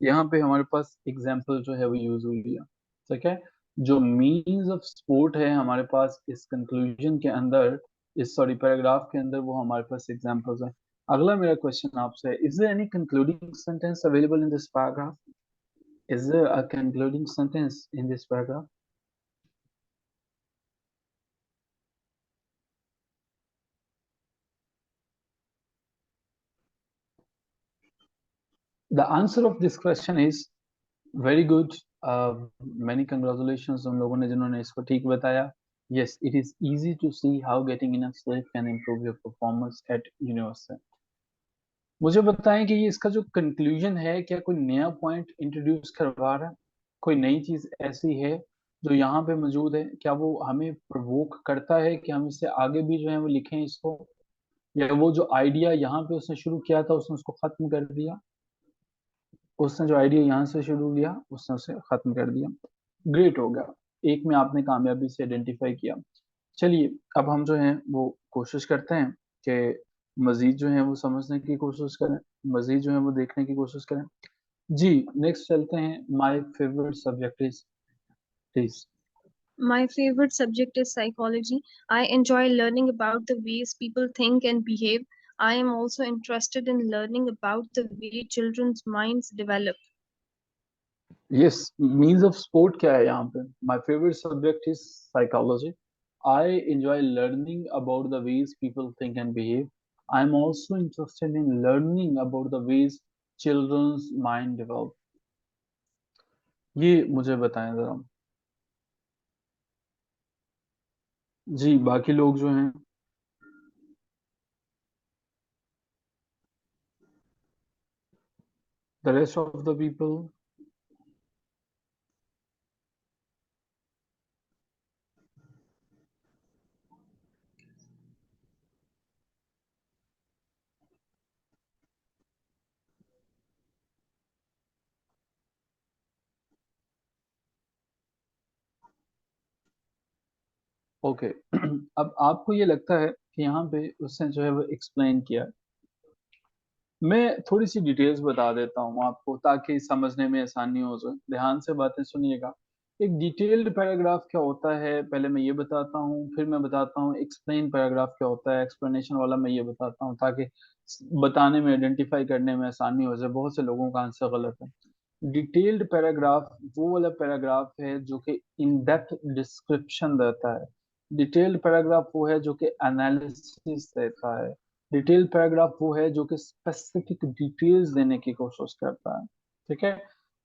यहाँ पे हमारे पास एग्जाम्पल जो है वो यूज हुई है। ठीक है। जो मीन्स ऑफ स्पोर्ट है हमारे पास इस कंक्लूजन के अंदर, इस सॉरी पैराग्राफ के अंदर, वो हमारे पास एग्जाम्पल्स है। अगला मेरा क्वेश्चन आपसे है, is there any concluding sentence available in this paragraph. Is there a concluding sentence in this paragraph. The answer of this question is very good. Many congratulations उन लोगों ने जिन्होंने इसको ठीक बताया। Yes, it is easy to see how getting enough sleep can improve your performance at university. मुझे बताएं कि ये इसका जो कंक्लूजन है, क्या कोई नया पॉइंट इंट्रोड्यूस करवा रहा है, कोई नई चीज ऐसी है जो यहाँ पे मौजूद है, क्या वो हमें प्रोवोक करता है कि हम इससे आगे भी जो है वो लिखें इसको, या वो जो आइडिया यहाँ पे उसने शुरू किया था उसने उसको खत्म कर दिया। उसने जो आइडिया यहाँ से शुरू किया उसने उसे खत्म कर दिया। ग्रेट हो गया, एक में आपने कामयाबी से आइडेंटिफाई किया। चलिए, अब हम जो है वो कोशिश करते हैं कि मजीद जो है वो समझने की कोशिश करें, मजीद जो है वो देखने की कोशिश करें। जी, नेक्स्ट चलते हैं। My favourite subject is, please. My favorite subject is psychology. I enjoy learning about the ways people think and behave. I am also interested in learning about the way children's minds develop. Yes, means of sport क्या है यहाँ पे। My favourite subject is psychology. I enjoy learning about the ways people think and behave. I am also interested in learning about the ways children's mind develop. ये मुझे बताएं जरा। जी, बाकी लोग जो हैं, the rest of the people. Okay. अब आपको ये लगता है कि यहाँ पे उसने जो है वो एक्सप्लेन किया। मैं थोड़ी सी डिटेल्स बता देता हूँ आपको ताकि समझने में आसानी हो जाए। ध्यान से बातें सुनिएगा। एक डिटेल्ड पैराग्राफ क्या होता है पहले मैं ये बताता हूँ, फिर मैं बताता हूँ एक्सप्लेन पैराग्राफ क्या होता है। एक्सप्लेनेशन वाला मैं ये बताता हूँ ताकि बताने में, आइडेंटिफाई करने में आसानी हो जाए। बहुत से लोगों का आंसर गलत है। डिटेल्ड पैराग्राफ वो वाला पैराग्राफ है जो कि इन डेप्थ डिस्क्रिप्शन देता है। डिटेल्ड पैराग्राफ वो है जो कि एनालिसिस देता है। डिटेल पैराग्राफ वो है जो कि स्पेसिफिक डिटेल्स देने की कोशिश करता है। ठीक है।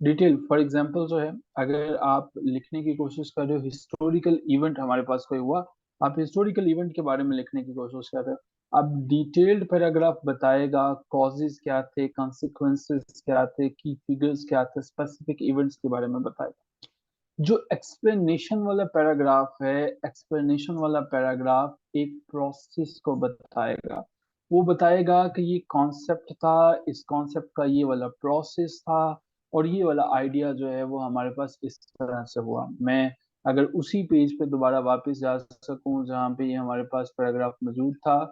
डिटेल फॉर एग्जांपल जो है, अगर आप लिखने की कोशिश कर रहे हो हिस्टोरिकल इवेंट हमारे पास कोई हुआ, आप हिस्टोरिकल इवेंट के बारे में लिखने की कोशिश कर रहे हो, अब डिटेल्ड पैराग्राफ बताएगा कॉजेज क्या थे, कॉन्सिक्वेंसेस क्या थे, की फिगर्स क्या थे, स्पेसिफिक इवेंट्स के बारे में बताएगा। जो एक्सप्लेनेशन वाला पैराग्राफ है, एक्सप्लेनेशन वाला पैराग्राफ एक प्रोसेस को बताएगा। वो बताएगा कि ये कॉन्सेप्ट था, इस कॉन्सेप्ट का ये वाला प्रोसेस था, और ये वाला आइडिया जो है वो हमारे पास इस तरह से हुआ। मैं अगर उसी पेज पे दोबारा वापस जा सकूं जहाँ पे ये हमारे पास पैराग्राफ मौजूद था,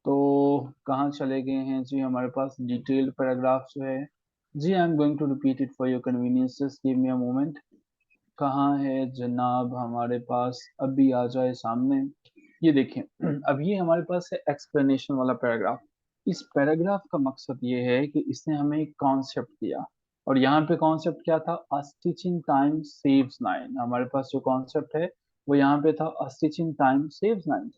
तो कहाँ चले गए हैं जी हमारे पास डिटेल्ड पैराग्राफ जो है। जी I am going to repeat it for your convenience, just give me a moment. कहाँ है जनाब हमारे पास, अभी आ जाए सामने। ये देखें। अब ये हमारे पास है एक्सप्लेनेशन वाला पैराग्राफ। इस पैराग्राफ का मकसद ये है कि इसने हमें एक कॉन्सेप्ट दिया, और यहाँ पे कॉन्सेप्ट क्या था, अ स्टिचिंग टाइम सेव्स नाइन। हमारे पास जो कॉन्सेप्ट है वो यहाँ पे था, अ स्टिचिंग टाइम सेव्स नाइन।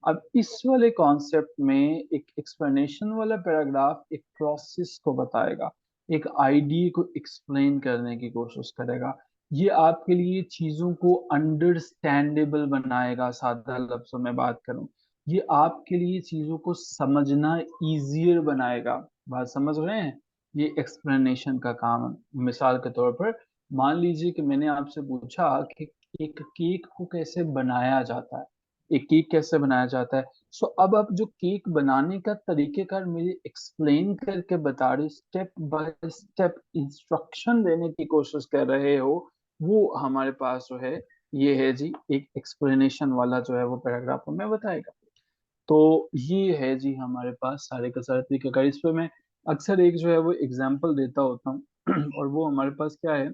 अब इस वाले कॉन्सेप्ट में एक एक्सप्लेनेशन वाला पैराग्राफ एक प्रोसेस को बताएगा, एक आइडिया को एक्सप्लेन करने की कोशिश करेगा। ये आपके लिए चीजों को अंडरस्टैंडेबल बनाएगा। सादा लफ्जों में बात करूं, ये आपके लिए चीजों को समझना इजियर बनाएगा। बात समझ रहे हैं? ये एक्सप्लेनेशन का काम है। मिसाल के तौर पर मान लीजिए कि मैंने आपसे पूछा कि एक केक को कैसे बनाया जाता है, एक केक कैसे बनाया जाता है। सो अब आप जो केक बनाने का तरीकेकार मुझे एक्सप्लेन करके बता रहे, स्टेप बाय स्टेप इंस्ट्रक्शन देने की कोशिश कर रहे हो, वो हमारे पास जो है ये है जी एक एक्सप्लेनेशन वाला जो है वो पैराग्राफ हमें बताएगा। तो ये है जी हमारे पास सारे का सारा तरीकाकार। इस पे मैं अक्सर एक जो है वो एग्जाम्पल देता होता हूँ और वो हमारे पास क्या है,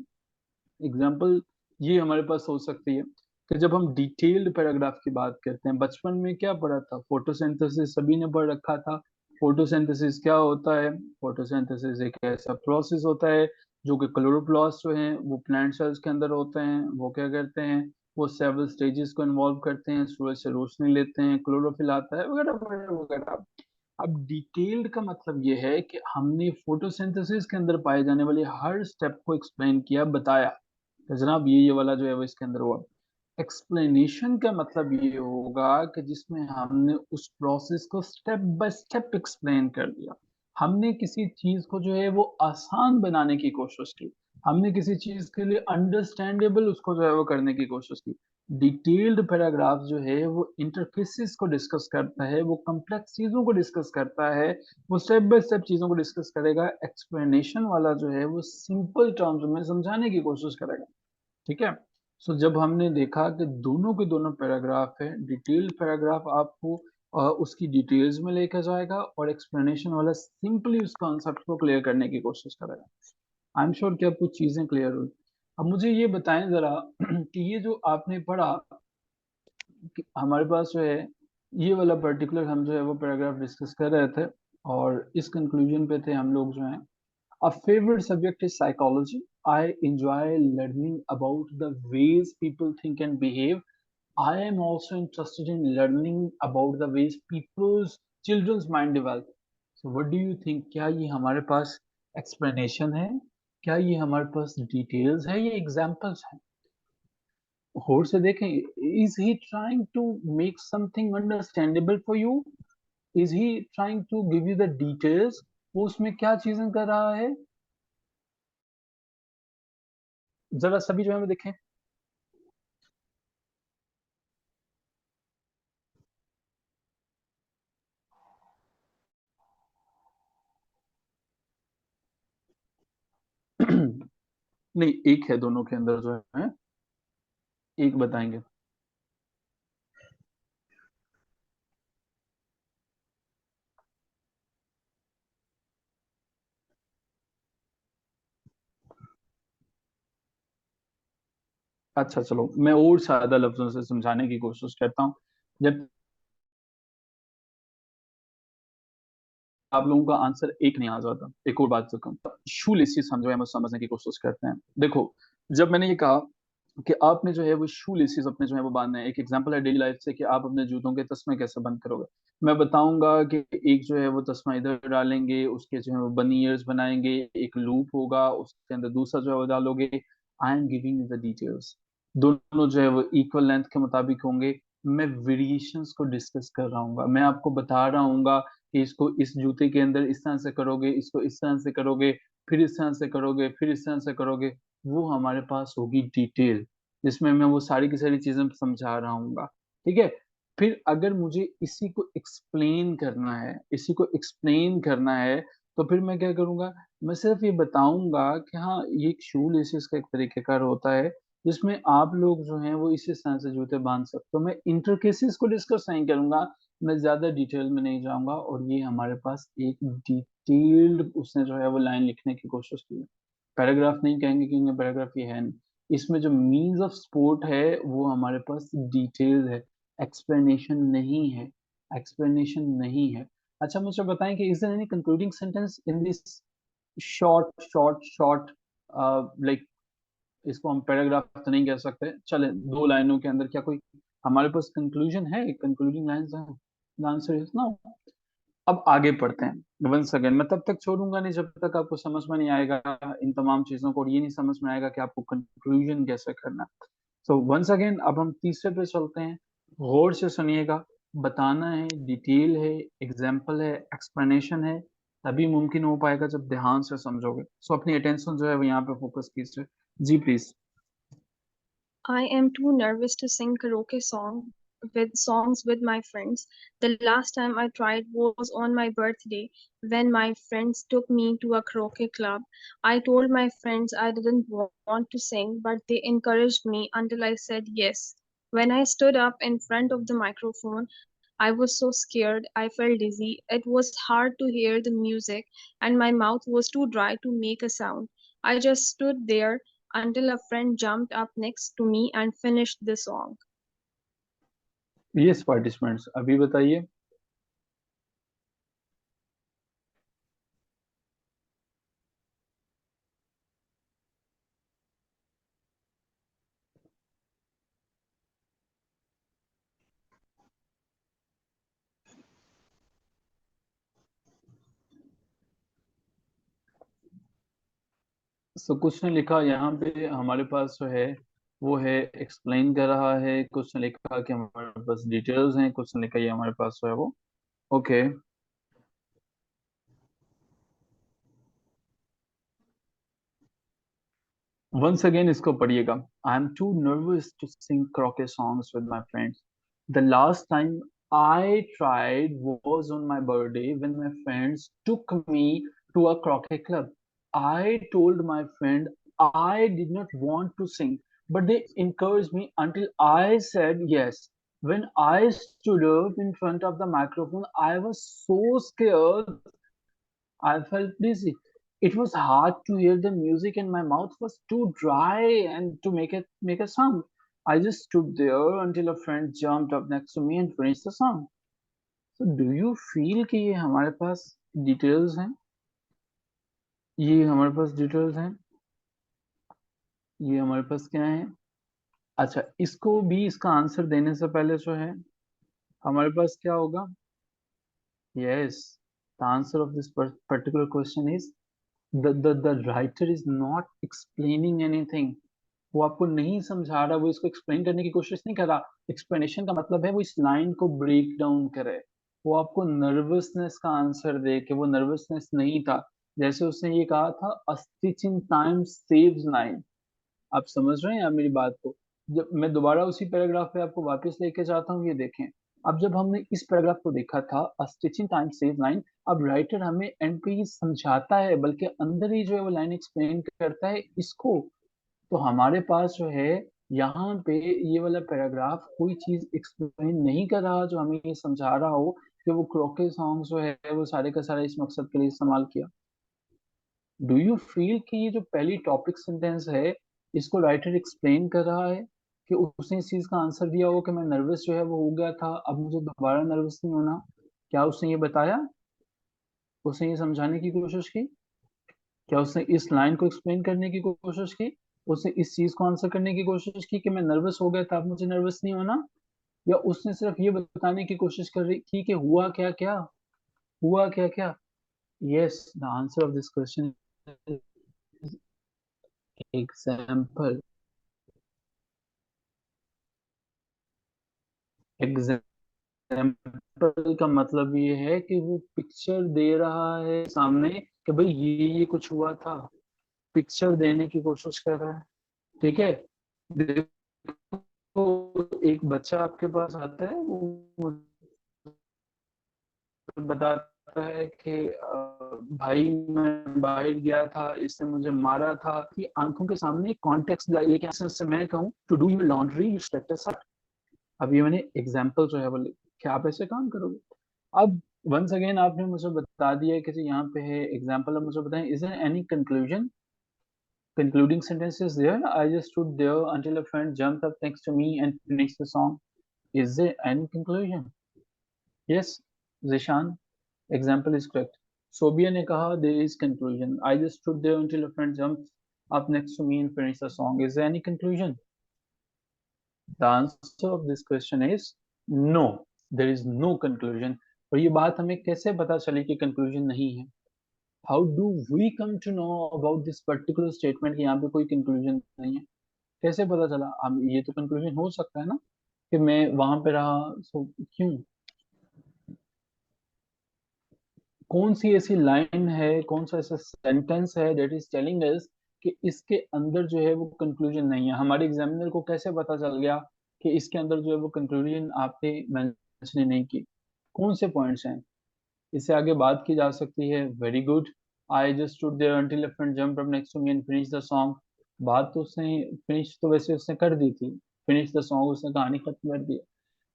एग्जाम्पल ये हमारे पास हो सकती है कि जब हम डिटेल्ड पैराग्राफ की बात करते हैं, बचपन में क्या पढ़ा था, फोटोसिंथेसिस सभी ने पढ़ रखा था। फोटोसिंथेसिस क्या होता है? फोटोसिंथेसिस एक ऐसा प्रोसेस होता है जो कि क्लोरोप्लास्ट जो है वो प्लांट सेल्स के अंदर होते हैं। वो क्या करते हैं, वो सेवरल स्टेजेस को इन्वॉल्व करते हैं, सूरज से रोशनी लेते हैं, क्लोरोफिल आता है, वगैरह वगैरह वगैरह। अब डिटेल्ड का मतलब ये है कि हमने फोटोसिंथेसिस के अंदर पाए जाने वाले हर स्टेप को एक्सप्लेन किया, बताया कि जनाब ये वाला जो है वो इसके अंदर हुआ। एक्सप्लेनेशन का मतलब ये होगा कि जिसमें हमने उस प्रोसेस को स्टेप बाय स्टेप एक्सप्लेन कर दिया। हमने किसी चीज को जो है वो आसान बनाने की कोशिश की, हमने किसी चीज के लिए अंडरस्टैंडेबल उसको जो है वो करने की कोशिश की। डिटेल्ड पैराग्राफ जो है वो इंटरफेसेस को डिस्कस करता है, वो कॉम्प्लेक्स चीजों को डिस्कस करता है, वो स्टेप बाय स्टेप चीजों को डिस्कस करेगा। एक्सप्लेनेशन वाला जो है वो सिंपल टर्म्स में समझाने की कोशिश करेगा। ठीक है। सो जब हमने देखा कि दोनों के दोनों पैराग्राफ है, डिटेल्ड पैराग्राफ आपको उसकी डिटेल्स में लेकर जाएगा, और एक्सप्लेनेशन वाला सिंपली उस कॉन्सेप्ट को क्लियर करने की कोशिश करेगा। आई एम श्योर कि अब कुछ चीजें क्लियर हुई। अब मुझे ये बताएं जरा कि ये जो आपने पढ़ा कि हमारे पास जो है ये वाला पर्टिकुलर हम जो है वो पैराग्राफ डिस्कस कर रहे थे, और इस कंक्लूजन पे थे हम लोग जो हैं। A favorite subject is psychology. I enjoy learning about the ways people think and behave. I am also interested in learning about the ways people's children's mind develop. So what do you think? क्या ये हमारे पास explanation है? क्या ये हमारे पास details है या examples हैं? गौर से देखें। Is he trying to make something understandable for you? Is he trying to give you the details? वो उसमें क्या चीजें कर रहा है? जरा सभी जो है वो देखें। नहीं, एक है दोनों के अंदर जो है, एक बताएंगे। अच्छा चलो, मैं और सादा लफ्जों से समझाने की कोशिश करता हूँ। जब आप लोगों का आंसर एक नहीं आ जाता, एक और बात से कम, शू लेसिस हम जो है वो समझने की कोशिश करते हैं। देखो, जब मैंने ये कहा कि आपने जो है वो शू लेसिस अपने जो है वो बांधना है, एक एग्जांपल है डेली लाइफ से कि आप अपने जूतों के तस्मे कैसे बंद करोगे। मैं बताऊंगा कि एक जो है वो तस्मा इधर डालेंगे, उसके जो है वो बनी ईयर्स बनाएंगे, एक लूप होगा, उसके अंदर दूसरा जो है वो डालोगे। I am giving the details. दोनों जो है वो इक्वल लेंथ के मुताबिक होंगे। मैं वेरिएशंस को डिस्कस कर रहा हूँ, मैं आपको बता रहा हूँ कि इसको इस जूते के अंदर इस तरह से करोगे, इसको इस तरह से करोगे, फिर इस तरह से करोगे, फिर इस तरह से करोगे। वो हमारे पास होगी डिटेल, जिसमें मैं वो सारी की सारी चीजें समझा रहा हूँ। ठीक है। फिर अगर मुझे इसी को एक्सप्लेन करना है, इसी को एक्सप्लेन करना है, तो फिर मैं क्या करूंगा? मैं सिर्फ ये बताऊंगा कि हाँ, ये एक शू लेसिस का एक तरीकेकार होता है, जिसमें आप लोग जो हैं वो इसी तरह से जूते बांध सकते हो। मैं इंटरकेसेस को डिस्कस नहीं करूंगा, मैं ज्यादा डिटेल में नहीं जाऊंगा। और ये हमारे पास एक डिटेल्ड उसने जो है वो लाइन लिखने की कोशिश की है। पैराग्राफ नहीं कहेंगे क्योंकि पैराग्राफ ये है नहीं। इसमें जो मीन्स ऑफ स्पोर्ट है वो हमारे पास डिटेल है, एक्सप्लेनेशन नहीं है। एक्सप्लेनेशन नहीं है। अच्छा मुझे बताएं कि is there any concluding sentence in this short short short, like, इसको हम पैराग्राफ तो नहीं कह सकते, चले दो लाइनों के अंदर क्या कोई हमारे पास कंक्लूजन है, कंक्लूडिंग लाइंस है? The answer is no. अब आगे पढ़ते हैं। वंस अगेन, मैं तब तक छोड़ूंगा नहीं जब तक आपको समझ में नहीं आएगा इन तमाम चीजों को, और ये नहीं समझ में आएगा कि आपको कंक्लूजन कैसे करना है। सो वंस अगेन, अब हम तीसरे पे चलते हैं। गौर से सुनिएगा। बताना है, डिटेल है, एग्जाम्पल है, एक्सप्लेनेशन है, तभी मुमकिन हो पाएगा जब ध्यान से समझोगे। सो अपनी अटेंशन जो है वो यहाँ पे फोकस कीजिए। जी please. I am too nervous to sing karaoke songs with my friends. The last time I tried was on my birthday when my friends took me to a karaoke club. I told my friends I didn't want to sing, but they encouraged me until I said yes. When I stood up in front of the microphone, I was so scared. I felt dizzy. It was hard to hear the music, and my mouth was too dry to make a sound. I just stood there until a friend jumped up next to me and finished the song. Yes participants, अभी बताइए। सो कुछ ने लिखा यहाँ पे हमारे पास जो है वो है एक्सप्लेन कर रहा है, कुछ ने लिखा कि हमारे पास डिटेल्स हैं, कुछ ने लिखा ये हमारे पास जो है वो ओके। वंस अगेन इसको पढ़िएगा। I am too nervous to sing karaoke songs with my friends. The last time I tried was on my birthday when my friends took me to a karaoke club. I told my friend I did not want to sing, but they encouraged me until I said yes. When I stood up in front of the microphone, I was so scared. I felt dizzy. It was hard to hear the music and my mouth was too dry and to make a sound. I just stood there until a friend jumped up next to me and finished the song. So do you feel कि ये हमारे पास details हैं? ये हमारे पास details हैं। ये हमारे पास क्या है? अच्छा, इसको भी इसका आंसर देने से पहले जो है हमारे पास क्या होगा? Yes, the answer of this particular question is the writer is not explaining anything. वो आपको नहीं समझा रहा, वो इसको एक्सप्लेन करने की कोशिश नहीं कर रहा। एक्सप्लेनेशन का मतलब है वो इस लाइन को ब्रेक डाउन करे, वो आपको नर्वसनेस का आंसर दे कि वो नर्वसनेस नहीं था। जैसे उसने ये कहा था, a stitch in time saves nine। आप समझ रहे हैं आप मेरी बात को? जब मैं दोबारा उसी पैराग्राफ पे आपको वापस लेके जाता हूँ, ये देखें। अब जब हमने इस पैराग्राफ को देखा था, अ स्टिचिंग टाइम सेव लाइन, अब राइटर हमें एंड पे ये समझाता है, बल्कि अंदर ही जो है वो लाइन एक्सप्लेन करता है इसको। तो हमारे पास जो है यहाँ पे ये वाला पैराग्राफ कोई चीज एक्सप्लेन नहीं कर रहा, जो हमें ये समझा रहा हो कि वो क्रोके सॉन्ग जो है वो सारे का सारा इस मकसद के लिए इस्तेमाल किया। डू यू फील कि ये जो पहली टॉपिक सेंटेंस है इसको राइटर एक्सप्लेन कर रहा है कि उसने इस चीज का आंसर दिया हो कि मैं नर्वस जो है वो हो गया था, अब मुझे दोबारा नर्वस नहीं होना। क्या उसने ये बताया? उसने ये समझाने की कोशिश की? क्या उसने इस लाइन को एक्सप्लेन करने की कोशिश की? उसने इस चीज को आंसर करने की कोशिश की कि मैं नर्वस हो गया था, अब मुझे नर्वस नहीं होना? या उसने सिर्फ ये बताने की कोशिश कर रही थी कि हुआ क्या क्या, हुआ क्या क्या? Yes, the answer of this question is example. Example का मतलब ये है कि वो पिक्चर दे रहा है सामने कि भाई ये कुछ हुआ था, पिक्चर देने की कोशिश कर रहा है। ठीक है। देखो, एक बच्चा आपके पास आता है, वो बताता है कि भाई मैं बाहर गया था, इसने मुझे मारा था, कि आंखों के सामने कॉन्टेक्स्ट एक आंसर से मैं कहूँ to do your laundry you straight aside. अब ये मैंने एग्जाम्पल जो है वो क्या आप ऐसे काम करोगे? अब वंस अगेन आपने मुझे बता दिया कि जी यहाँ पे है एग्जाम्पल। अब मुझे बताएं, is there any conclusion? Concluding sentence is there. I just stood there until a friend jumped up next to me and finished the song. Is there any conclusion? Yes, Zishan. Example is correct. Sobia ने कहा there is conclusion. I just stood there until a friend jumped up next to me and finished the song. Is there any conclusion? The answer of this question is no. There is no conclusion. और ये बात हमें कैसे पता चली कि conclusion नहीं है? How do we come to know about this particular statement कि यहाँ पे कोई conclusion नहीं है? कैसे पता चला? अब ये तो कंक्लूजन हो सकता है ना कि मैं वहां पे रहा, सो क्यों? कौन सी ऐसी लाइन है, कौन सा ऐसा सेंटेंस है दैट इज टेलिंग अस कि इसके अंदर जो है वो कंक्लूजन नहीं है? हमारे एग्जामिनर को कैसे पता चल गया कि इसके अंदर जो है वो कंक्लूजन आपने मेंशन नहीं की? कौन से पॉइंट्स हैं? इससे आगे बात की जा सकती है। Very good. I just stood there until a friend jumped up next to me and finish the song. बात तो उसने फिनिश तो वैसे उसने कर दी थी। फिनिश द सॉन्ग, उसने कहानी खत्म कर दी।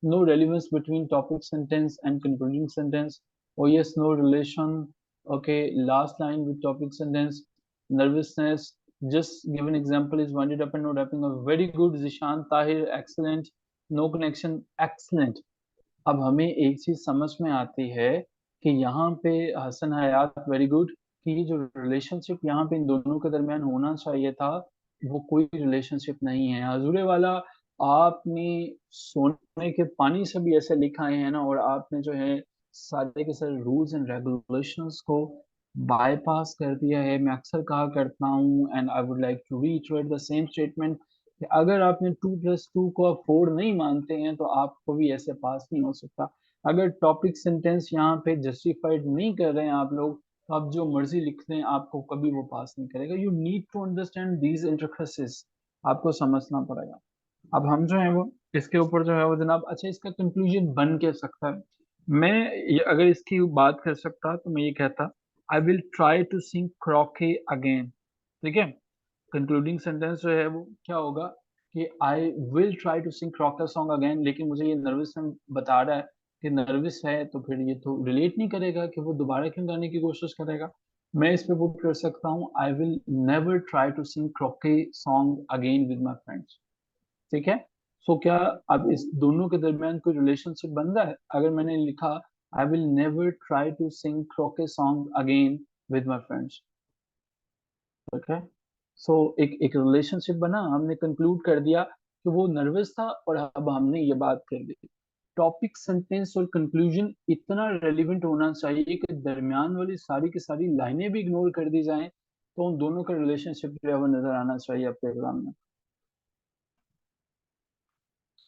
No relevance between topic sentence and concluding sentence. Oh yes, no relation. Okay, last line with topic sentence. Nervousness. Just give an example is winded up and no wrapping up. Very good, Zishan Tahir. Excellent. No connection. Excellent. अब हमें एक चीज समझ में आती है कि यहाँ पे हसन हयात, वेरी गुड, कि ये जो रिलेशनशिप यहाँ पे इन दोनों के दरमियान होना चाहिए था वो कोई रिलेशनशिप नहीं है। हजूरे वाला, आपने सोने के पानी से भी ऐसे लिखाए हैं ना, और आपने जो है सारे के सारे रूल्स एंड रेगुलेशंस को बाईपास कर दिया है। मैं अक्सर कहा करता हूँ and I would like to reiterate the same statement कि अगर आपने 2+2 को आप 4 नहीं मानते हैं तो आपको भी ऐसे पास नहीं हो सकता। अगर टॉपिक सेंटेंस यहाँ पे जस्टिफाइड नहीं कर रहे हैं आप लोग, तो आप जो मर्जी लिख लें, आपको कभी वो पास नहीं करेगा। You need to understand these interfaces, आपको समझना पड़ेगा। अब हम जो है वो इसके ऊपर जो है वो जनाब, अच्छा इसका कंक्लूजन बन क्या सकता है? मैं अगर इसकी बात कर सकता तो मैं ये कहता, I will try to sing karaoke again. ठीक है। कंक्लूडिंग सेंटेंस जो है वो क्या होगा कि I will try to sing karaoke song again. लेकिन मुझे ये नर्वस बता रहा है कि नर्वस है, तो फिर ये तो रिलेट नहीं करेगा कि वो दोबारा क्यों गाने की कोशिश करेगा। मैं इस पे पुट कर सकता हूँ, I will never try to sing karaoke song again with my friends. ठीक है। सो क्या अब इस दोनों के दरमियान कोई रिलेशनशिप बन रहा है? अगर मैंने लिखा I will never try to sing karaoke song again with my friends. Okay. So एक रिलेशनशिप बना, हमने कंक्लूड कर दिया कि वो नर्वस था और अब हमने ये बात कर दी। टॉपिक सेंटेंस और कंक्लूजन इतना रेलिवेंट होना चाहिए कि दरमियान वाली सारी की सारी लाइनें भी इग्नोर कर दी जाएं, तो उन दोनों का रिलेशनशिप जो है वो नजर आना चाहिए आपके एग्जाम में।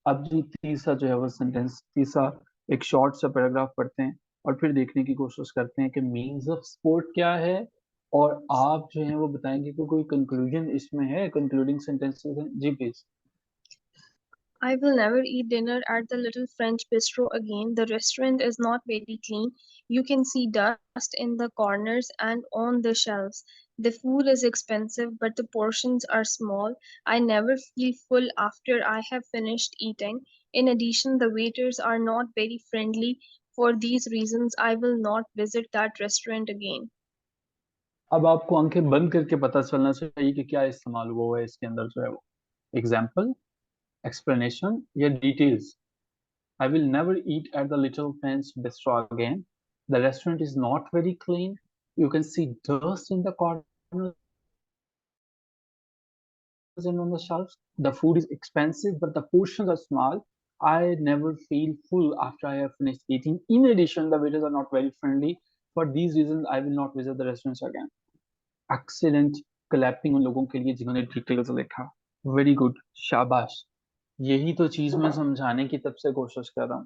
अब जी तीसरा जो है वो सेंटेंस, तीसरा एक शॉर्ट सा पैराग्राफ पढ़ते हैं और फिर देखने की कोशिश करते हैं कि मीन्स ऑफ स्पोर्ट क्या है। और आप जो है वो बताएंगे कि कोई कंक्लूजन इसमें है, कंक्लूडिंग सेंटेंसेस हैं जी please. I will never eat dinner at the little French bistro again. The restaurant is not very clean. You can see dust in the corners and on the shelves. The food is expensive, but the portions are small. I never feel full after I have finished eating. In addition, the waiters are not very friendly. For these reasons, I will not visit that restaurant again. अब आपको आंखें बंद करके पता चलना चाहिए कि क्या इस्तेमाल हुआ है इसके अंदर जो है वो। एग्जाम्पल, explanation या details. I will never eat at the Little French Bistro again. The restaurant is not very clean. You can see dust in the corners and on the shelves. The food is expensive, but the portions are small. I never feel full after I have finished eating. In addition, the waiters are not very friendly. For these reasons, I will not visit the restaurants again. Excellent clapping उन लोगों के लिए जिन्होंने details लिखा. Very good. शाबाश. यही तो चीज मैं समझाने की तब से कोशिश कर रहा हूँ.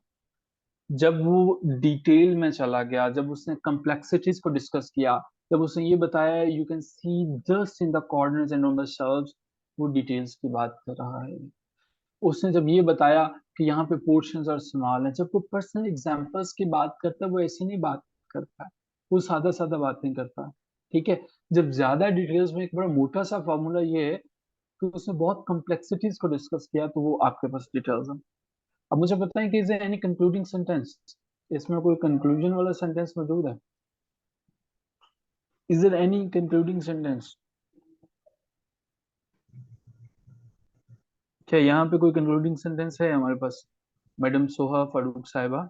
जब वो डिटेल में चला गया, जब उसने कॉम्प्लेक्सिटीज को डिस्कस किया, जब उसने ये बताया you can see just in the corners and on the shelves, वो डिटेल्स की बात कर रहा है. उसने जब ये बताया कि यहाँ पे पोर्शंस और स्मॉल है, जब वो पर्सनल एग्जांपल्स की बात करता है वो ऐसी नहीं बात करता है, वो सादा सादा बातें करता है. ठीक है. जब ज्यादा डिटेल्स में एक बड़ा मोटा सा फॉर्मूला ये है कि उसने बहुत कॉम्प्लेक्सिटीज को डिस्कस किया, तो वो आपके पास डिटेल्स है. अब मुझे बताएं कि इज एनी कंक्लूडिंग सेंटेंस, इसमें कोई कंक्लूजन वाला सेंटेंस मौजूद है? Is there any concluding sentence? क्या यहाँ पे कोई कंक्लूडिंग सेंटेंस है हमारे पास? Madam Soha Farooq Sahiba,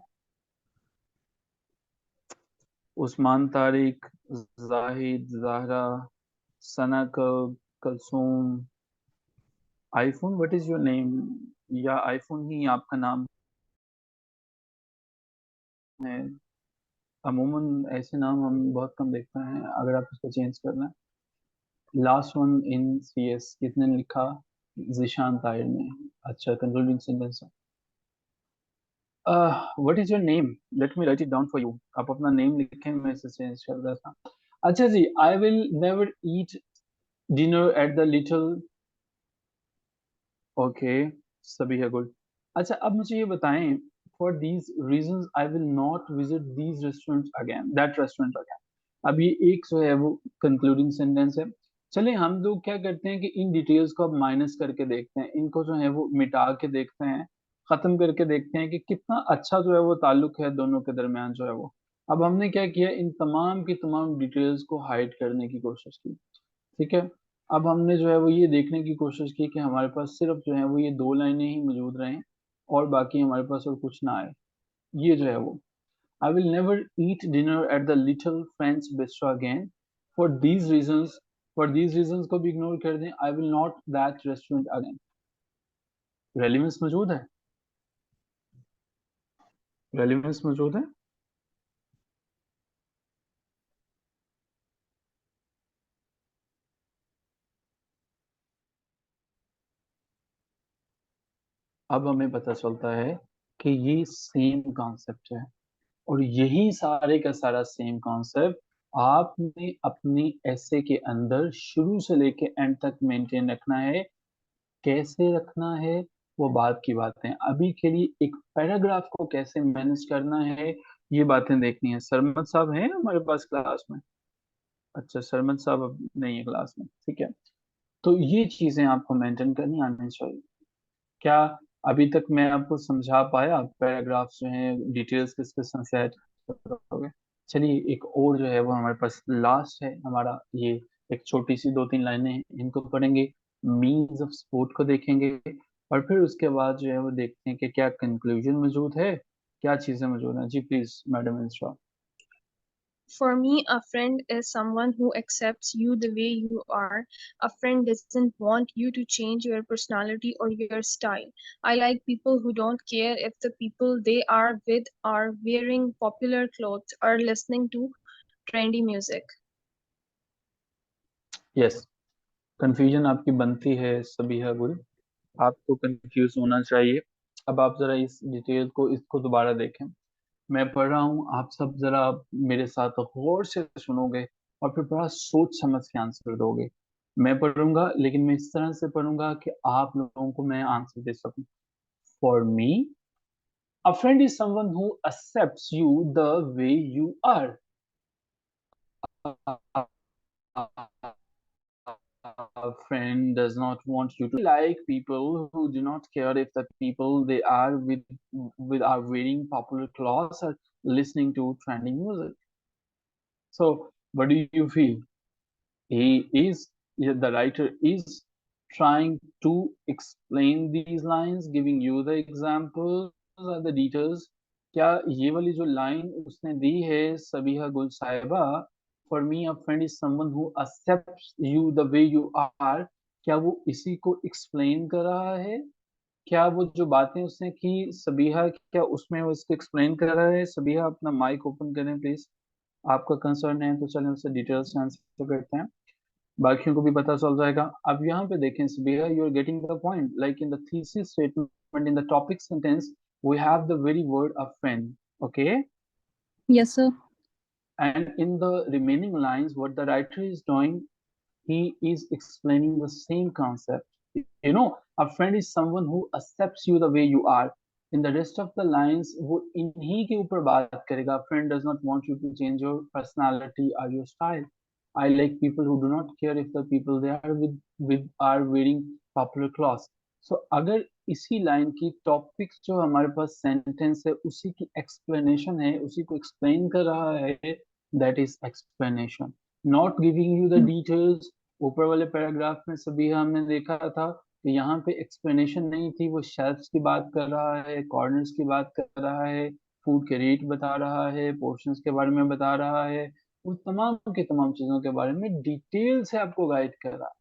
Usman Tariq, Zahid, Zahra, Sana, Kulsoom, iPhone, what is your name? या आईफोन ही आपका नाम है? अमूमन ऐसे नाम हम बहुत कम देखते हैं, अगर आप इसको चेंज करना है. लास्ट वन इन सीएस कितने ने लिखा? जिशान ताहिर ने. अच्छा, कंक्लूडिंग सेंटेंस है. What is your name? Let me right it down for you. आप अपना नेम लिखें, मैं इसे चेंज कर देता. अच्छा जी, I will never eat dinner at the little. Okay, सभी है गुड. अच्छा, अब मुझे ये बताएं, for these reasons I will not visit these restaurants again, that restaurant again. अब ये एक जो है वो कंक्लूडिंग सेंटेंस है. चलिए हम लोग क्या करते हैं कि इन डिटेल्स को अब माइनस करके देखते हैं, इनको जो है वो मिटा के देखते हैं, खत्म करके देखते हैं कि कितना अच्छा जो है वो ताल्लुक है दोनों के दरमियान जो है वो. अब हमने क्या किया, इन तमाम की तमाम डिटेल्स को हाइड करने की कोशिश की. ठीक है. अब हमने जो है वो ये देखने की कोशिश की कि हमारे पास सिर्फ जो है वो ये दो लाइनें ही मौजूद रहें और बाकी हमारे पास और कुछ ना आए. ये जो है वो, आई will never eat dinner at the little French bistro again. For these reasons, for these reasons को भी इग्नोर कर दें. आई will not that restaurant again. Relevance मौजूद है? रेलिवेंस मौजूद है? अब हमें पता चलता है कि ये सेम कॉन्सेप्ट है, और यही सारे का सारा सेम कॉन्सेप्ट आपने अपनी ऐसे के अंदर शुरू से लेके एंड तक मेंटेन रखना है. कैसे रखना है वो बात की बात है. अभी के लिए एक पैराग्राफ को कैसे मैनेज करना है ये बातें देखनी है. सरमद साहब हैं हमारे पास क्लास में? अच्छा, सरमद साहब अब नहीं है क्लास में. ठीक है. तो ये चीजें आपको मेंटेन करनी आनी चाहिए. क्या अभी तक मैं आपको समझा पाया? पैराग्राफ्स जो हैं, डिटेल्स किस किस तरह से ऐड करोगे? चलिए, एक और जो है वो हमारे पास लास्ट है हमारा ये, एक छोटी सी दो तीन लाइनें हैं, इनको पढ़ेंगे, मीन्स ऑफ स्पोर्ट को देखेंगे, और फिर उसके बाद जो है वो देखते हैं कि क्या कंक्लूजन मौजूद है, क्या चीजें मौजूद हैं. जी प्लीज मैडम इंस्ट्रा. For me, a friend is someone who accepts you the way you are. A friend doesn't want you to change your personality or your style. I like people who don't care if the people they are with are wearing popular clothes or listening to trendy music. Yes, confusion आपकी बनती है सबिहा गुल, आपको confuse होना चाहिए. अब आप जरा इस डिटेल को, इसको दोबारा देखें. मैं पढ़ रहा हूँ, आप सब जरा मेरे साथ गौर से सुनोगे और फिर बड़ा सोच समझ के आंसर दोगे. मैं पढ़ूंगा लेकिन मैं इस तरह से पढ़ूंगा कि आप लोगों को मैं आंसर दे सकूं. For me, a friend is someone who accepts you the way you are. A friend does not want you to like people who do not care if the people they are with are wearing popular clothes or listening to trending music. So what do you feel? the writer is trying to explain these lines, giving you the examples or the details. क्या ये वाली जो line उसने दी है Sabiha Gul Sahiba, for me a friend is someone who accepts you the way you are, क्या वो इसी को एक्सप्लेन कर रहा है? क्या वो जो बातें उसने की सबीहा, क्या उसमें वो इसको एक्सप्लेन कर रहा है? सबीहा अपना माइक ओपन करें प्लीज, आपका कंसर्न है तो चलें उससे डिटेल्स से आंसर करते हैं, बाकियों को भी पता चल जाएगा। अब यहाँ पे देखें Sabiha, you are getting the point, like in the thesis statement in the topic sentence we have the very word a friend, okay? Yes, sir. And in the remaining lines, what the writer is doing, he is explaining the same concept. You know, a friend is someone who accepts you the way you are. In the rest of the lines, वो इन्हीं के ऊपर बात करेगा. Friend does not want you to change your personality or your style. I like people who do not care if the people they are with are wearing popular clothes. So अगर इसी line की topics जो हमारे पास sentence है उसी की explanation है, उसी को एक्सप्लेन कर रहा है, that is explanation, not giving you the details. ऊपर वाले पैराग्राफ में सभी हमने देखा था कि यहाँ पे एक्सप्लेनेशन नहीं थी, वो शेल्फ्स की बात कर रहा है, कॉर्नर्स की बात कर रहा है, फूड के रेट बता रहा है, पोर्शंस के बारे में बता रहा है, उन तमाम के तमाम चीजों के बारे में डिटेल से आपको गाइड कर रहा है।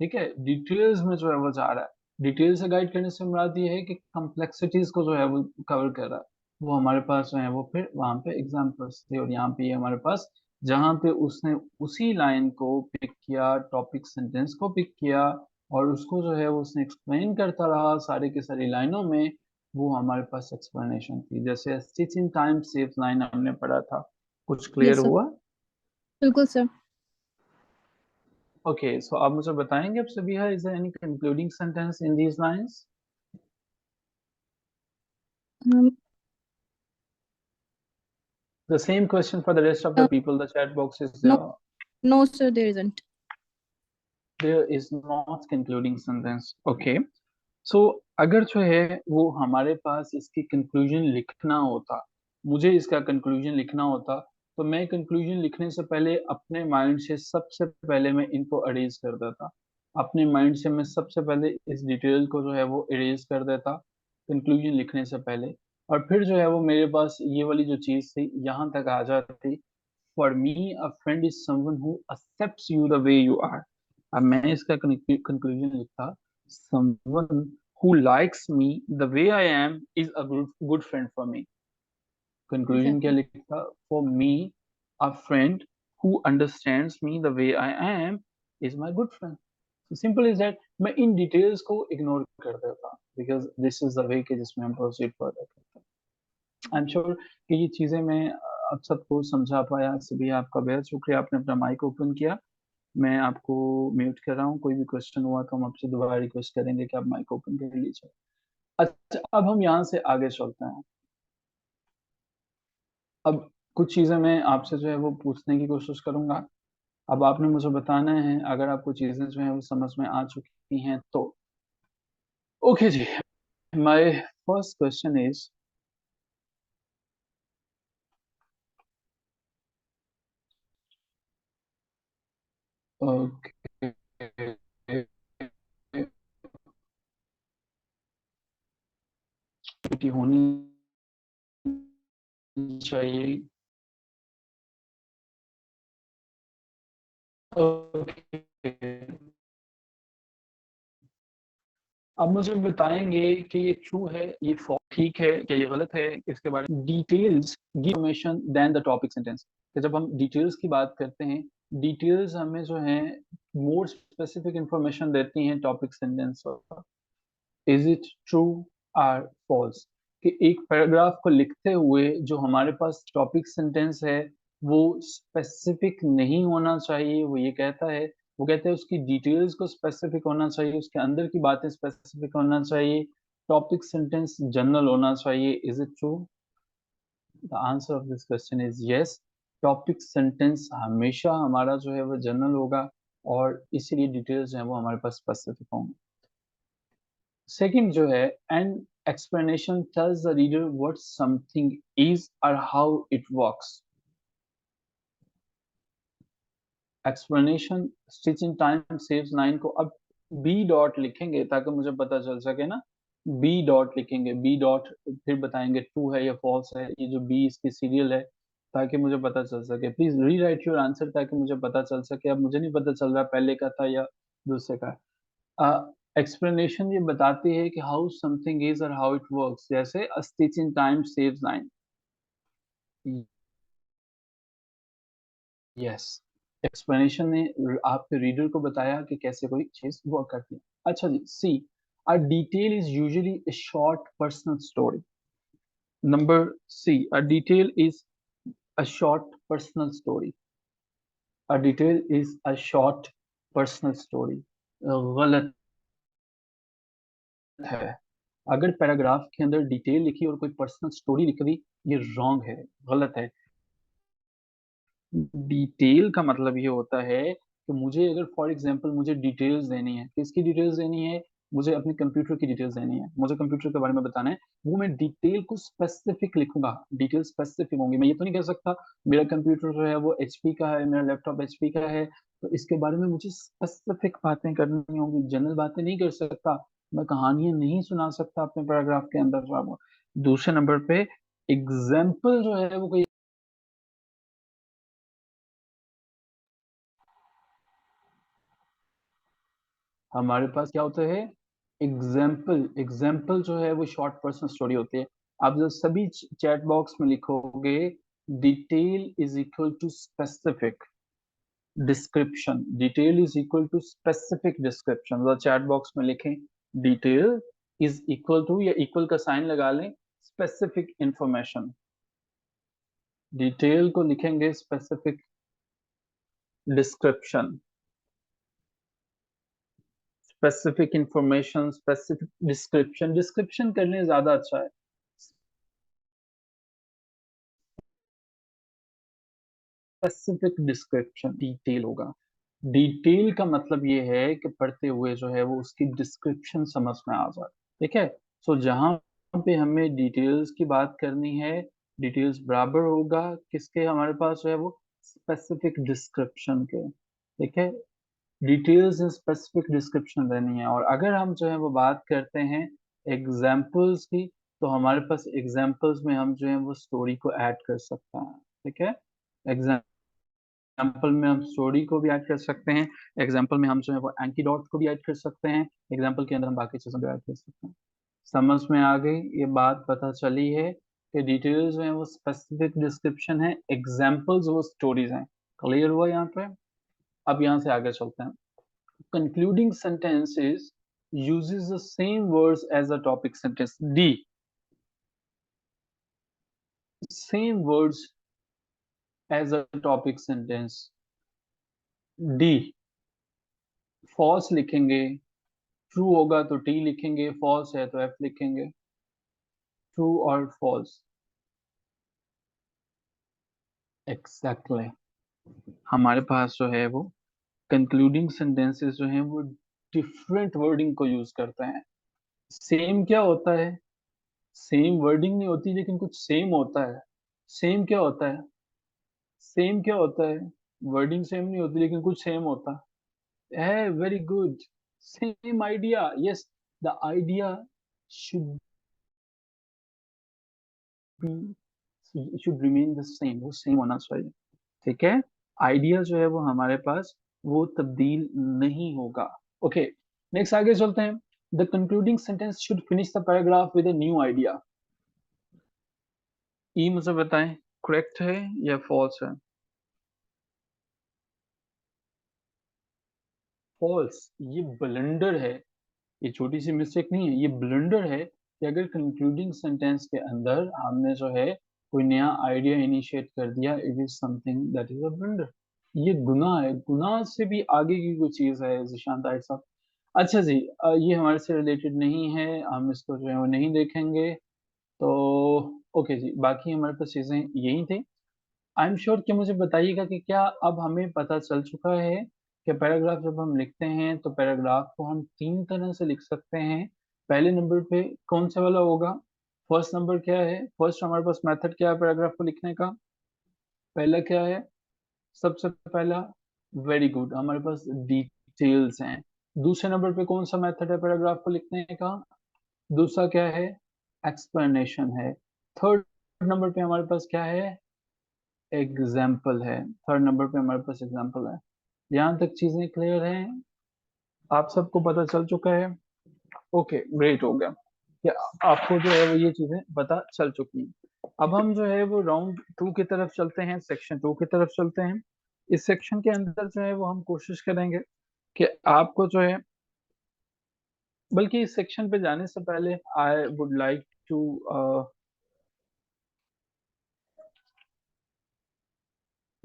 ठीक है, डिटेल्स में जो है वो जा रहा है। डिटेल से गाइड करने से मुराद ये है कि कॉम्प्लेक्सिटीज को जो है वो कवर कर रहा है। वो हमारे पास जो है वो फिर वहां पे एग्जांपल्स थे, और यहाँ पे ये हमारे पास जहाँ पे उसने उसी लाइन को पिक किया, टॉपिक सेंटेंस को पिक किया, और उसको जो है वो उसने एक्सप्लेन करता रहा सारी की सारी लाइनों में, वो हमारे पास एक्सप्लेनेशन थी। जैसे स्टिचिंग टाइम सेव्स लाइन हमने पढ़ा था, कुछ क्लियर Yes, sir. हुआ? बिल्कुल सर। ओके, सो आप मुझे बताएंगे अब सभी, is there any concluding sentence in these lines? The same question for the rest of the people. The chat box is there. No, no, sir, there isn't. There is not concluding sentence. Okay. So अगर जो है वो हमारे पास इसकी conclusion लिखना होता, मुझे इसका कंक्लूजन लिखना होता, तो मैं कंक्लूजन लिखने से पहले अपने माइंड से सबसे पहले मैं इनको अरेज कर देता। अपने माइंड से मैं सबसे पहले इस डिटेल को जो है वो इरेज कर देता कंक्लूजन लिखने से पहले, और फिर जो है वो मेरे पास ये वाली जो चीज थी यहाँ तक आ जाती। For me a friend is someone who accepts you the way you are. अब मैं इसका कंक्लूजन लिखता, someone who likes me the way I am is a good friend for me. Conclusion क्या Exactly. लिखता? For me, a friend who understands me the way I am is my good friend. So simple is that मैं in details को ignore कर देता, because this is the way कि जिसमें हम proceed further करते हैं। आई एम श्योर कि ये चीजें मैं आप सबको समझा पाया। सभी आपका बेहद शुक्रिया, आपने अपना माइक ओपन किया। मैं आपको म्यूट कर रहा हूँ, कोई भी क्वेश्चन हुआ तो हम आपसे दोबारा रिक्वेस्ट करेंगे कि आप माइक ओपन कर लीजिए। अच्छा, अब हम यहाँ से आगे चलते हैं। अब कुछ चीजें मैं आपसे जो है वो पूछने की कोशिश करूंगा, अब आपने मुझे बताना है अगर आपको चीजें जो है वो समझ में आ चुकी हैं तो। ओके जी, my first question is, okay, होनी चाहिए। ओके, अब मुझे बताएंगे कि ये ट्रू है, ये ठीक है, क्या ये गलत है, इसके बारे में details give information than the topic sentence. कि जब हम डिटेल्स की बात करते हैं, डिटेल्स हमें जो है मोर स्पेसिफिक इंफॉर्मेशन देती हैं topic sentence. Is it true और फॉल्स? कि एक पैराग्राफ को लिखते हुए जो हमारे पास टॉपिक सेंटेंस है वो स्पेसिफिक नहीं होना चाहिए, वो ये कहता है, वो कहते हैं उसकी डिटेल्स को स्पेसिफिक होना चाहिए, उसके अंदर की बातें स्पेसिफिक होना चाहिए, टॉपिक सेंटेंस जनरल होना चाहिए। Is it true? The answer of this question is yes. Topic sentence हमेशा हमारा जो है वो जनरल होगा, और इसीलिए डिटेल्स जो है वो हमारे पास स्पेसिफिक होंगे। सेकंड जो है, N explanation tells the reader what something is or how it works. Explanation stitch in time saves 9 को अब बी डॉट लिखेंगे ताकि मुझे पता चल सके ना, बी डॉट लिखेंगे, बी डॉट फिर बताएंगे ट्रू है या फॉल्स है, ये जो बी इसकी सीरियल है, ताकि मुझे पता चल सके। प्लीज री राइट योर आंसर ताकि मुझे पता चल सके। अब मुझे नहीं पता चल रहा पहले का था या दूसरे का। एक्सप्लेनेशन ये बताती है कि हाउ समथिंग इज और हाउ इट वर्क्स, जैसे अ stitch in time saves 9। Yes, explanation ने आपके रीडर को बताया कि कैसे कोई चीज वर्क करती है। अच्छा जी, see, a detail is usually a short personal story. Number C, a detail is a short personal story. A detail is a short personal story. गलत है। अगर पैराग्राफ के अंदर डिटेल लिखी और कोई पर्सनल स्टोरी लिख दी, ये रॉन्ग है, गलत है। डिटेल का मतलब ये होता है कि मुझे अगर फॉर एग्जांपल मुझे डिटेल्स देनी है, किसकी डिटेल्स देनी है, मुझे अपने कंप्यूटर की डिटेल्स देनी है, मुझे कंप्यूटर के बारे में बताना है, वो मैं डिटेल को स्पेसिफिक लिखूंगा, डिटेल स्पेसिफिक होंगी। मैं ये तो नहीं कह सकता मेरा कंप्यूटर जो है वो एचपी का है, मेरा लैपटॉप एचपी का है, तो इसके बारे में मुझे स्पेसिफिक बातें करनी होंगी, जनरल बातें नहीं कर सकता, मैं कहानियां नहीं सुना सकता अपने पैराग्राफ के अंदर। दूसरे नंबर पे एग्जाम्पल जो है वो कोई, हमारे पास क्या होता है, एग्जाम्पल। एग्जाम्पल जो है वो शॉर्ट पर्सन स्टोरी होती है। आप जब सभी चैट बॉक्स में लिखोगे detail is equal to specific description, detail is equal to specific description, मतलब चैट बॉक्स में लिखें डिटेल इज इक्वल टू, या इक्वल का साइन लगा लें, स्पेसिफिक इंफॉर्मेशन। डिटेल को लिखेंगे specific description, specific information, specific description, description करने ज्यादा अच्छा है, स्पेसिफिक डिस्क्रिप्शन डिटेल होगा। डिटेल का मतलब ये है कि पढ़ते हुए जो है वो उसकी डिस्क्रिप्शन समझ में आ जाए। ठीक है, सो जहां पे हमें डिटेल्स की बात करनी है, डिटेल्स बराबर होगा किसके, हमारे पास जो है वो स्पेसिफिक डिस्क्रिप्शन के। ठीक है, डिटेल्स इन स्पेसिफिक डिस्क्रिप्शन देनी है। और अगर हम जो है वो बात करते हैं एग्जाम्पल्स की, तो हमारे पास एग्जाम्पल्स में हम जो है वो स्टोरी को ऐड कर सकते हैं। ठीक है, एग्जाम्पल में हम स्टोरी को भी ऐड कर सकते हैं, एग्जाम्पल में हम जो है वो एंटीडोट को भी ऐड कर सकते हैं, एग्जाम्पल के अंदर हम बाकी चीजों को ऐड कर सकते हैं। समझ में आ गई ये बात, पता चली है कि डिटेल्स जो है वो स्पेसिफिक डिस्क्रिप्शन है, एग्जाम्पल्स वो स्टोरीज हैं। क्लियर हुआ यहाँ पे? अब यहाँ से आगे चलते हैं। Concluding sentences uses the same words as a topic sentence. D, same words as a topic sentence. D, false लिखेंगे, ट्रू होगा तो टी लिखेंगे, फॉल्स है तो एफ लिखेंगे। ट्रू और फॉल्स, एग्जैक्टली। हमारे पास जो है वो कंक्लूडिंग सेंटेंसेस जो हैं वो डिफरेंट वर्डिंग को यूज करते हैं। सेम क्या होता है, सेम वर्डिंग नहीं होती लेकिन कुछ सेम होता है। सेम क्या होता है, सेम क्या होता है, वर्डिंग सेम नहीं होती लेकिन कुछ सेम होता है। Very good, same idea, yes, the idea should be, should remain the same, वो सेम होना चाहिए। ठीक है, आइडिया जो है वो हमारे पास वो तब्दील नहीं होगा। ओके, नेक्स्ट आगे चलते हैं। The concluding sentence should finish the paragraph with a new idea. ई मुझे बताएं, करेक्ट है या फॉल्स है? फॉल्स, ये ब्लंडर है, ये छोटी सी मिस्टेक नहीं है, ये ब्लंडर है कि अगर कंक्लूडिंग सेंटेंस के अंदर हमने जो है कोई नया आइडिया इनिशिएट कर दिया, it is something that is a blunder. ये गुनाह है, गुनाह से भी आगे की कोई चीज है जिशान ताहिर साहब। अच्छा जी, ये हमारे से रिलेटेड नहीं है, हम इसको जो है वो नहीं देखेंगे। तो ओके जी, बाकी हमारे पास चीजें यही थी। आई एम श्योर कि मुझे बताइएगा कि क्या अब हमें पता चल चुका है कि पैराग्राफ जब हम लिखते हैं तो पैराग्राफ को हम तीन तरह से लिख सकते हैं। पहले नंबर पे कौन सा वाला होगा, फर्स्ट नंबर क्या है, फर्स्ट हमारे पास मेथड क्या है पैराग्राफ को लिखने का, पहला क्या है, सबसे पहला वेरी गुड, हमारे पास डिटेल्स हैं। दूसरे नंबर पे कौन सा मेथड है पैराग्राफ को लिखने का? दूसरा क्या है? एक्सप्लेनेशन है। थर्ड नंबर पे हमारे पास क्या है? एग्जाम्पल है। थर्ड नंबर पे हमारे पास एग्जाम्पल है। यहाँ तक चीजें क्लियर हैं? आप सबको पता चल चुका है? ओके, ग्रेट हो गया कि आपको जो है वो ये चीजें पता चल चुकी हैं। अब हम जो है वो राउंड टू की तरफ चलते हैं, सेक्शन टू की तरफ चलते हैं। इस सेक्शन के अंदर जो है वो हम कोशिश करेंगे कि आपको जो है, बल्कि इस सेक्शन पे जाने से पहले I would like to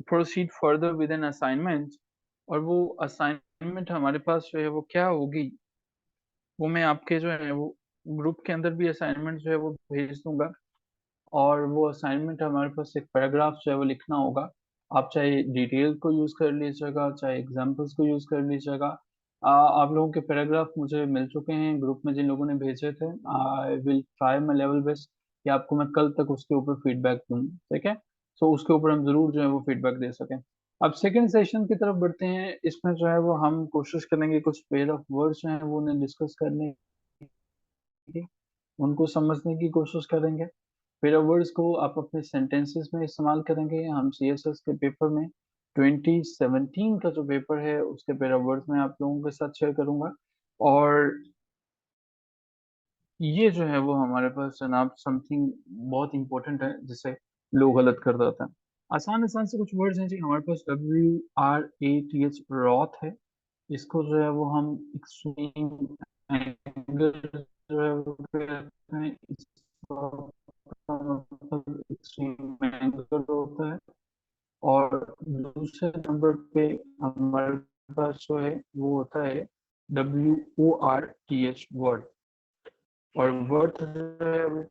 proceed further with an assignment. और वो असाइनमेंट हमारे पास जो है वो क्या होगी, वो मैं आपके जो है वो ग्रुप के अंदर भी असाइनमेंट जो है वो भेज दूंगा। और वो असाइनमेंट हमारे पास एक पैराग्राफ जो है वो लिखना होगा। आप चाहे डिटेल को यूज कर लीजिएगा, चाहे एग्जांपल्स को यूज कर लीजिएगा। आप लोगों के पैराग्राफ मुझे मिल चुके हैं ग्रुप में जिन लोगों ने भेजे थे। आई will try my level best कि आपको मैं कल तक उसके ऊपर फीडबैक दूँ, ठीक है? सो उसके ऊपर हम जरूर जो है वो फीडबैक दे सकें। अब सेकेंड सेशन की तरफ बढ़ते हैं। इसमें जो है वो हम कोशिश करेंगे कुछ पेयर ऑफ वर्ड्स जो है वो उन्हें डिस्कस करने की, उनको समझने की कोशिश करेंगे। फिर वर्ड्स को आप अपने सेंटेंसेस में इस्तेमाल करेंगे। हम सीएसएस के पेपर में 2017 का जो पेपर है उसके पैरा वर्ड्स में आप लोगों के साथ शेयर करूंगा। और ये जो है वो हमारे पास जनाब समथिंग बहुत इंपॉर्टेंट है जिसे लोग गलत कर देते हैं। आसान आसान से कुछ वर्ड्स हैं जी हमारे पास। WRATH, रॉथ है। इसको जो है वो हम एक्सट्रीम एंगल जो है वो कहते हैं। इसका मतलब एक्सट्रीम एंगल होता है। और दूसरे नंबर पे हमारे पास जो है वो होता है WORTH, वर्ड। और वर्थ जो है वो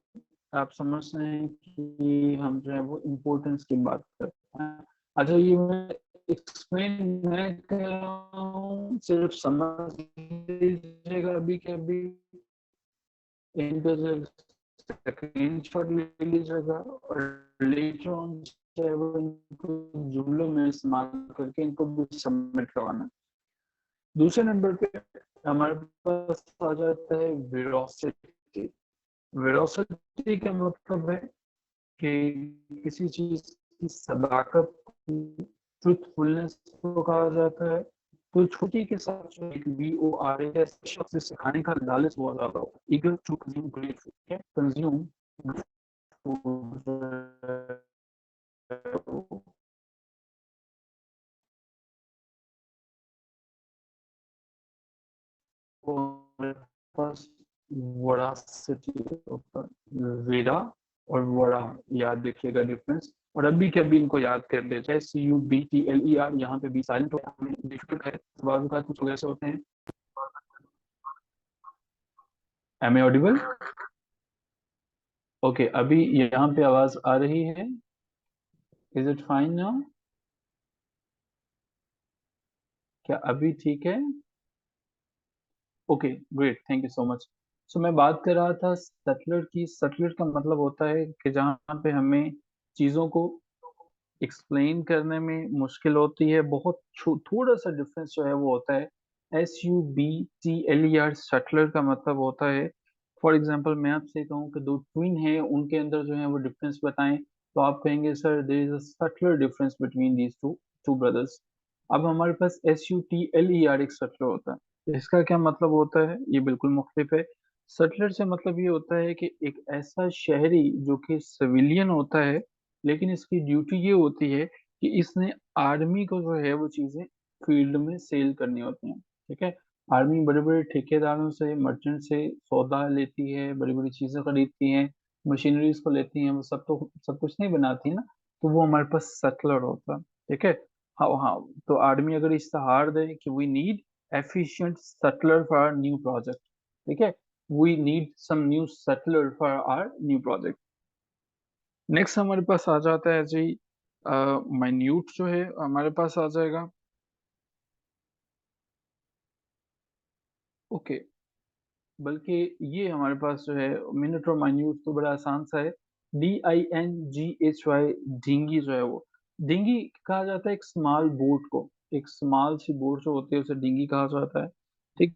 आप समझ रहे हैं कि हम जो है वो इम्पोर्टेंस की बात करते हैं। अच्छा, ये मैं एक्सप्लेन मैं कर रहा हूँ, सिर्फ समझ लीजिएगा अभी के अभी। इनका जो स्क्रीनशॉट ले लीजिएगा और लेटर ऑन जो है वो इनको जुमलों में इस्तेमाल करके इनको भी सबमिट करवाना है। दूसरे नंबर पे हमारे पास आ जाता है वेरोसिटी। वेरोसिटी का मतलब है कि किसी चीज की सदाकत, ट्रूथफुलनेस को कहा जाता है। तो छोटी के साथ जो एक VORA शब्द से सिखाने का लालच बहुत ज्यादा होता है। Eager to consume great food, consume pass voracity होता है। वेरा और वोरा, याद रखिएगा डिफरेंस। और अभी के अभी इनको याद कर ले, चाहे CUBTLER, यहाँ पे बी साइलेंट होता है, डिफिकल्ट है। कुछ लोग ऐसे होते हैं। M A Audible? ओके, अभी यहाँ पे आवाज आ रही है? Is it fine now? क्या अभी ठीक है? Okay, great, thank you so much. So मैं बात कर रहा था सटलर की। सटलर का मतलब होता है कि जहाँ पे हमें चीजों को एक्सप्लेन करने में मुश्किल होती है। बहुत थोड़ा सा डिफरेंस जो है वो होता है। SUBTLER, सटलर का मतलब होता है, फॉर एग्जांपल मैं आपसे कहूँ कि दो ट्विन है, उनके अंदर जो है वो डिफरेंस बताएं, तो आप कहेंगे sir there is a subtler difference between these two two brothers. अब हमारे पास SUTLER एक सटलर होता है। इसका क्या मतलब होता है? ये बिल्कुल मुख्तलिफ है। सटलर से मतलब ये होता है कि एक ऐसा शहरी जो कि सिविलियन होता है, लेकिन इसकी ड्यूटी ये होती है कि इसने आर्मी को जो है वो चीजें फील्ड में सेल करनी होती हैं, ठीक है? आर्मी बड़े बड़े ठेकेदारों से, मर्चेंट से सौदा लेती है, बड़ी बड़ी चीजें खरीदती हैं, मशीनरीज को लेती हैं, वो सब तो सब कुछ नहीं बनाती है ना। तो वो हमारे पास सटलर होता है, ठीक है? हाँ हाँ। तो आर्मी अगर इश्तेहार दे कि we need efficient sutler for our new project, ठीक है, we need some new sutler for our new project. Next हमारे पास आ जाता है जी माइन्यूट, जो है हमारे पास आ जाएगा। ओके, बल्कि ये हमारे पास जो है मिनट और माइन्यूट तो बड़ा आसान सा है। DINGHY, ढींगी जो है वो, ढींगी कहा जाता है एक स्मॉल बोट को। एक स्मॉल सी बोट जो होती है उसे डिंगी कहा जाता है। ठीक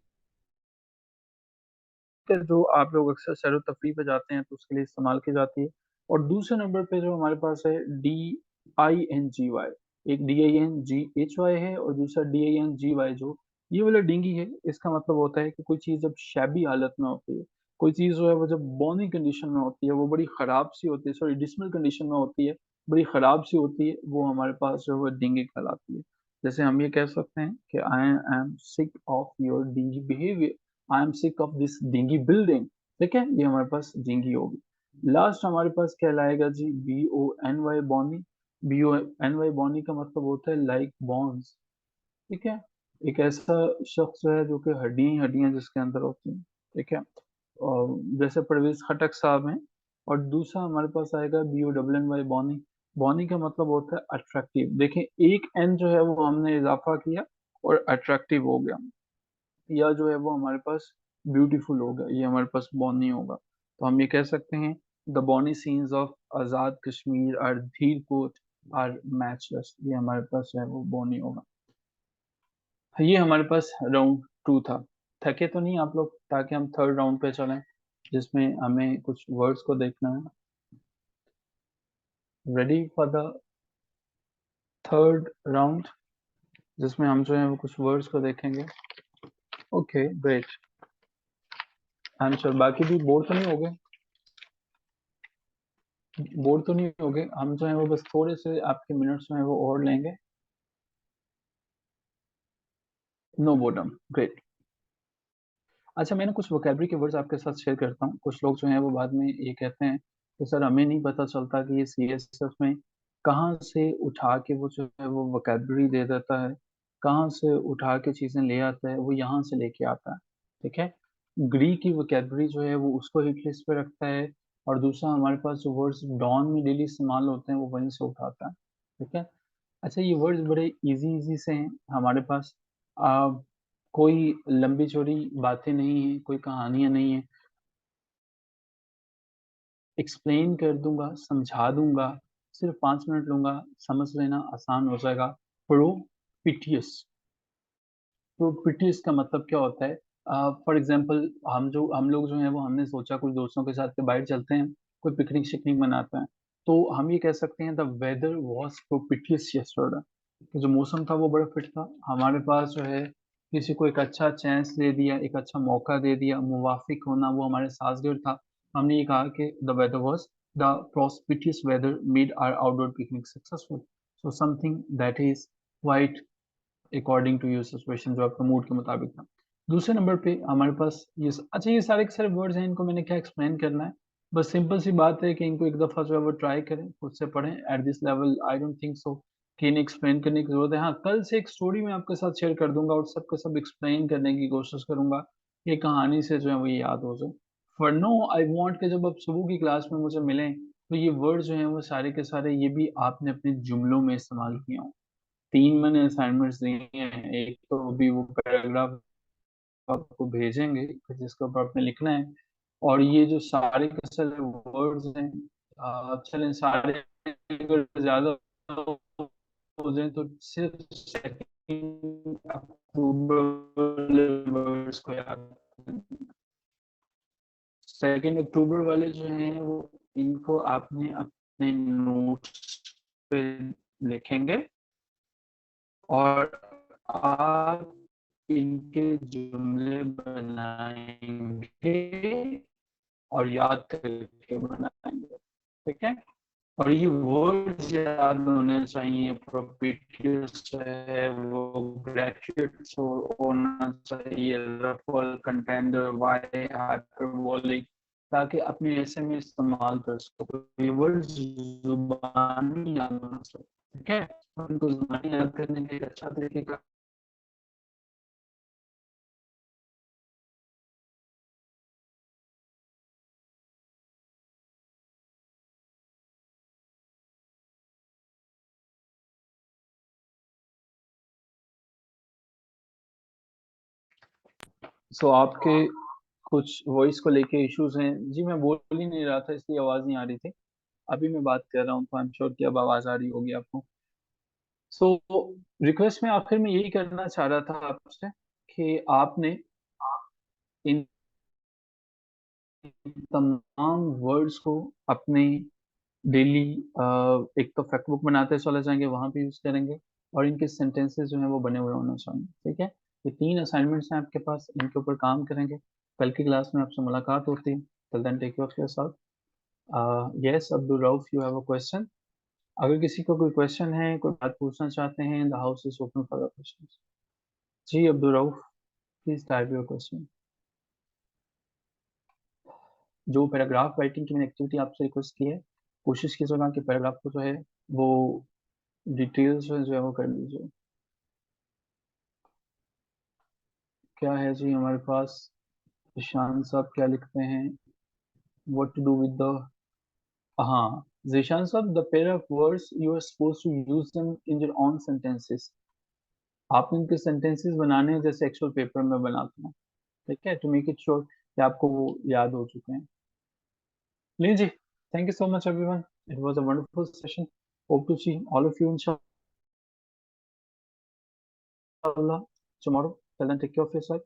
है, जो आप लोग अक्सर सैर तफरीह पे जाते हैं तो उसके लिए इस्तेमाल की जाती है। और दूसरे नंबर पे जो हमारे पास है DINGY, एक DINGHY है और दूसरा DINGY, जो ये वाला डिंगी है, इसका मतलब होता है कि कोई चीज़ जब शैबी हालत में होती है, कोई चीज़ जो है वो जब बॉनी कंडीशन में होती है, वो बड़ी ख़राब सी होती है, सॉरी डिसमल कंडीशन में होती है, बड़ी ख़राब सी होती है, वो हमारे पास जो है डिंगी कहलाती है। जैसे हम ये कह सकते हैं कि I am sick of your dingy behaviour, I am sick of this dingy building. ठीक है, ये हमारे पास डिंगी होगी। लास्ट हमारे पास कहलाएगा जी BONY, बॉनी। BONY बॉनी का मतलब होता है लाइक बॉन्स। ठीक है, एक ऐसा शख्स है जो कि हड्डियां ही हड्डियां जिसके अंदर होती हैं। ठीक है, और जैसे परवेज खटक साहब हैं। और दूसरा हमारे पास आएगा BONNY, बॉनी। बॉनी का मतलब होता है अट्रैक्टिव। देखें, एक एन जो है वो हमने इजाफा किया और अट्रैक्टिव हो गया, या जो है वो हमारे पास ब्यूटीफुल होगा, ये हमारे पास बॉनी होगा। तो हम ये कह सकते हैं the bonny scenes of Azad Kashmir are Dhir Kot are matchless, ये हमारे पास है वो बॉनी होगा। ये हमारे पास राउंड 2 था। थके तो नहीं आप लोग, ताकि हम थर्ड राउंड पे चलें जिसमें हमें कुछ वर्ड्स को देखना है। Ready for the third round, जिसमें हम जो है वो कुछ वर्ड्स को देखेंगे। Okay great, I am sure बाकी भी बोर तो नहीं हो गए, बोर तो नहीं हो गए। हम जो है वो बस थोड़े से आपके मिनट्स में वो और लेंगे। No boredom, great. अच्छा, मैं ना कुछ वोकेबलरी के वर्ड्स आपके साथ शेयर करता हूँ। कुछ लोग जो हैं वो बाद में ये कहते हैं कि सर हमें नहीं पता चलता कि ये CSS में कहाँ से उठा के वो जो है वो वोकेबलरी दे देता है, कहाँ से उठा के चीज़ें ले आता है, वो यहाँ से लेके आता है। ठीक है, ग्रीक की वोकेबलरी जो है वो उसको हिट लिस्ट पे रखता है, और दूसरा हमारे पास जो वर्ड्स डॉन में डेली इस्तेमाल होते हैं वो वहीं से उठाता है। ठीक है, अच्छा ये वर्ड्स बड़े इजी इजी से हैं हमारे पास। आ, कोई लंबी चौड़ी बातें नहीं है, कोई कहानियां नहीं है, एक्सप्लेन कर दूंगा, समझा दूंगा, सिर्फ 5 मिनट लूंगा, समझ लेना आसान हो जाएगा। प्रोपिटियस। प्रोपिटियस का मतलब क्या होता है? फॉर एग्जाम्पल, हम लोग जो है वो हमने सोचा कुछ दोस्तों के साथ के बाहर चलते हैं, कोई पिकनिक शिकनिक मनाते हैं, तो हम ये कह सकते हैं द वेदर वॉज प्रोपिटियस यस्टरडे, कि जो मौसम था वो बड़ा फिट था हमारे पास जो है। किसी को एक अच्छा चांस दे दिया, एक अच्छा मौका दे दिया, मुवाफिक होना वो हमारे साजगीर था। हमने ये कहा कि the weather was the propitious weather made our outdoor picnic successful. So something that is quite according to your situation, जो आपके मूड के मुताबिक था। दूसरे नंबर पे हमारे पास अच्छा, ये सारे के सारे वर्ड्स हैं, इनको मैंने क्या एक्सप्लेन करना है? बस सिंपल सी बात है कि इनको एक दफ़ा जो है वो ट्राई करें, खुद से पढ़ें। At this level I don't think so कि इन्हें एक्सप्लेन करने की जरूरत है। हाँ, कल से एक स्टोरी मैं आपके साथ शेयर कर दूंगा और सबके सब एक्सप्लेन करने की कोशिश करूंगा, ये कहानी से जो है वो ये याद हो जाए। फॉर नो आई वॉन्ट के जब आप सुबह की क्लास में मुझे मिलें तो ये वर्ड जो हैं वो सारे के सारे ये भी आपने अपने जुमलों में इस्तेमाल किए हों। 3 मैंने असाइनमेंट्स दिए हैं, एक तो अभी वो पैराग्राफ आपको भेजेंगे जिसके ऊपर आपने लिखना है, और ये जो सारे के सारे वर्ड्स हैं, चलें सारे अगर ज्यादा हो जाए तो सिर्फ सेकंड अक्टूबर वर्ड्स को याद, 2 अक्टूबर वाले जो हैं वो इनको आपने अपने नोट्स पे लिखेंगे, और आप इनके जुमले बनाएंगे और याद करके बनाएंगे। ठीक है, और ये वर्ड्स याद होने चाहिए। प्रोपिटियस है वो ग्रेजुएट्स होना चाहिए, रफल कंटेंडर, वाई हाइपरबोलिक, ताकि अपने ऐसे में इस्तेमाल कर सको। ये वर्ड्स जुबानी याद होना चाहिए। ठीक है, उनको जुबानी याद करने का एक अच्छा तरीका। सो आपके कुछ वॉइस को लेके इश्यूज हैं जी, मैं बोल ही नहीं रहा था इसलिए आवाज़ नहीं आ रही थी। अभी मैं बात कर रहा हूँ तो आई एम श्योर कि अब आवाज़ आ रही होगी आपको। सो रिक्वेस्ट में आखिर में यही करना चाह रहा था आपसे कि आपने इन तमाम वर्ड्स को अपने डेली, एक तो फैक्ट बुक बनाते चले जाएंगे, वहां पे यूज करेंगे, और इनके सेंटेंसेस जो है वो बने हुए होने चाहिए। ठीक है, ये 3 असाइनमेंट्स हैं आपके पास, इनके ऊपर काम करेंगे। कल की क्लास में आपसे मुलाकात होती है। Till then take care of yourself. Yes Abdul Rauf, you have a question? अगर किसी को कोई क्वेश्चन है, कोई बात पूछना चाहते हैं, the house is open for question. जी Abdul Rauf, please type your question. जो पैराग्राफ राइटिंग की मैंने एक्टिविटी आपसे रिक्वेस्ट की है, कोशिश कीजिएगा कि पैराग्राफ को जो है वो डिटेल्स जो है वो कर लीजिए। क्या है जी हमारे पास? ईशान साहब क्या लिखते हैं? What to do with the, हाँ जीशान साहब, the pair of words you are suppose to use them in your own sentences. आप इनके सेंटेंसेस बनाने हैं जैसे एक्चुअल पेपर में बनाते हैं। ठीक है, टू मेक इट श्योर कि आपको वो याद हो चुके हैं। लीजिए, thank you so much everyone, it was a wonderful session. Hope to see all of you इंशाल्लाह tomorrow. Till then, take care of yourself.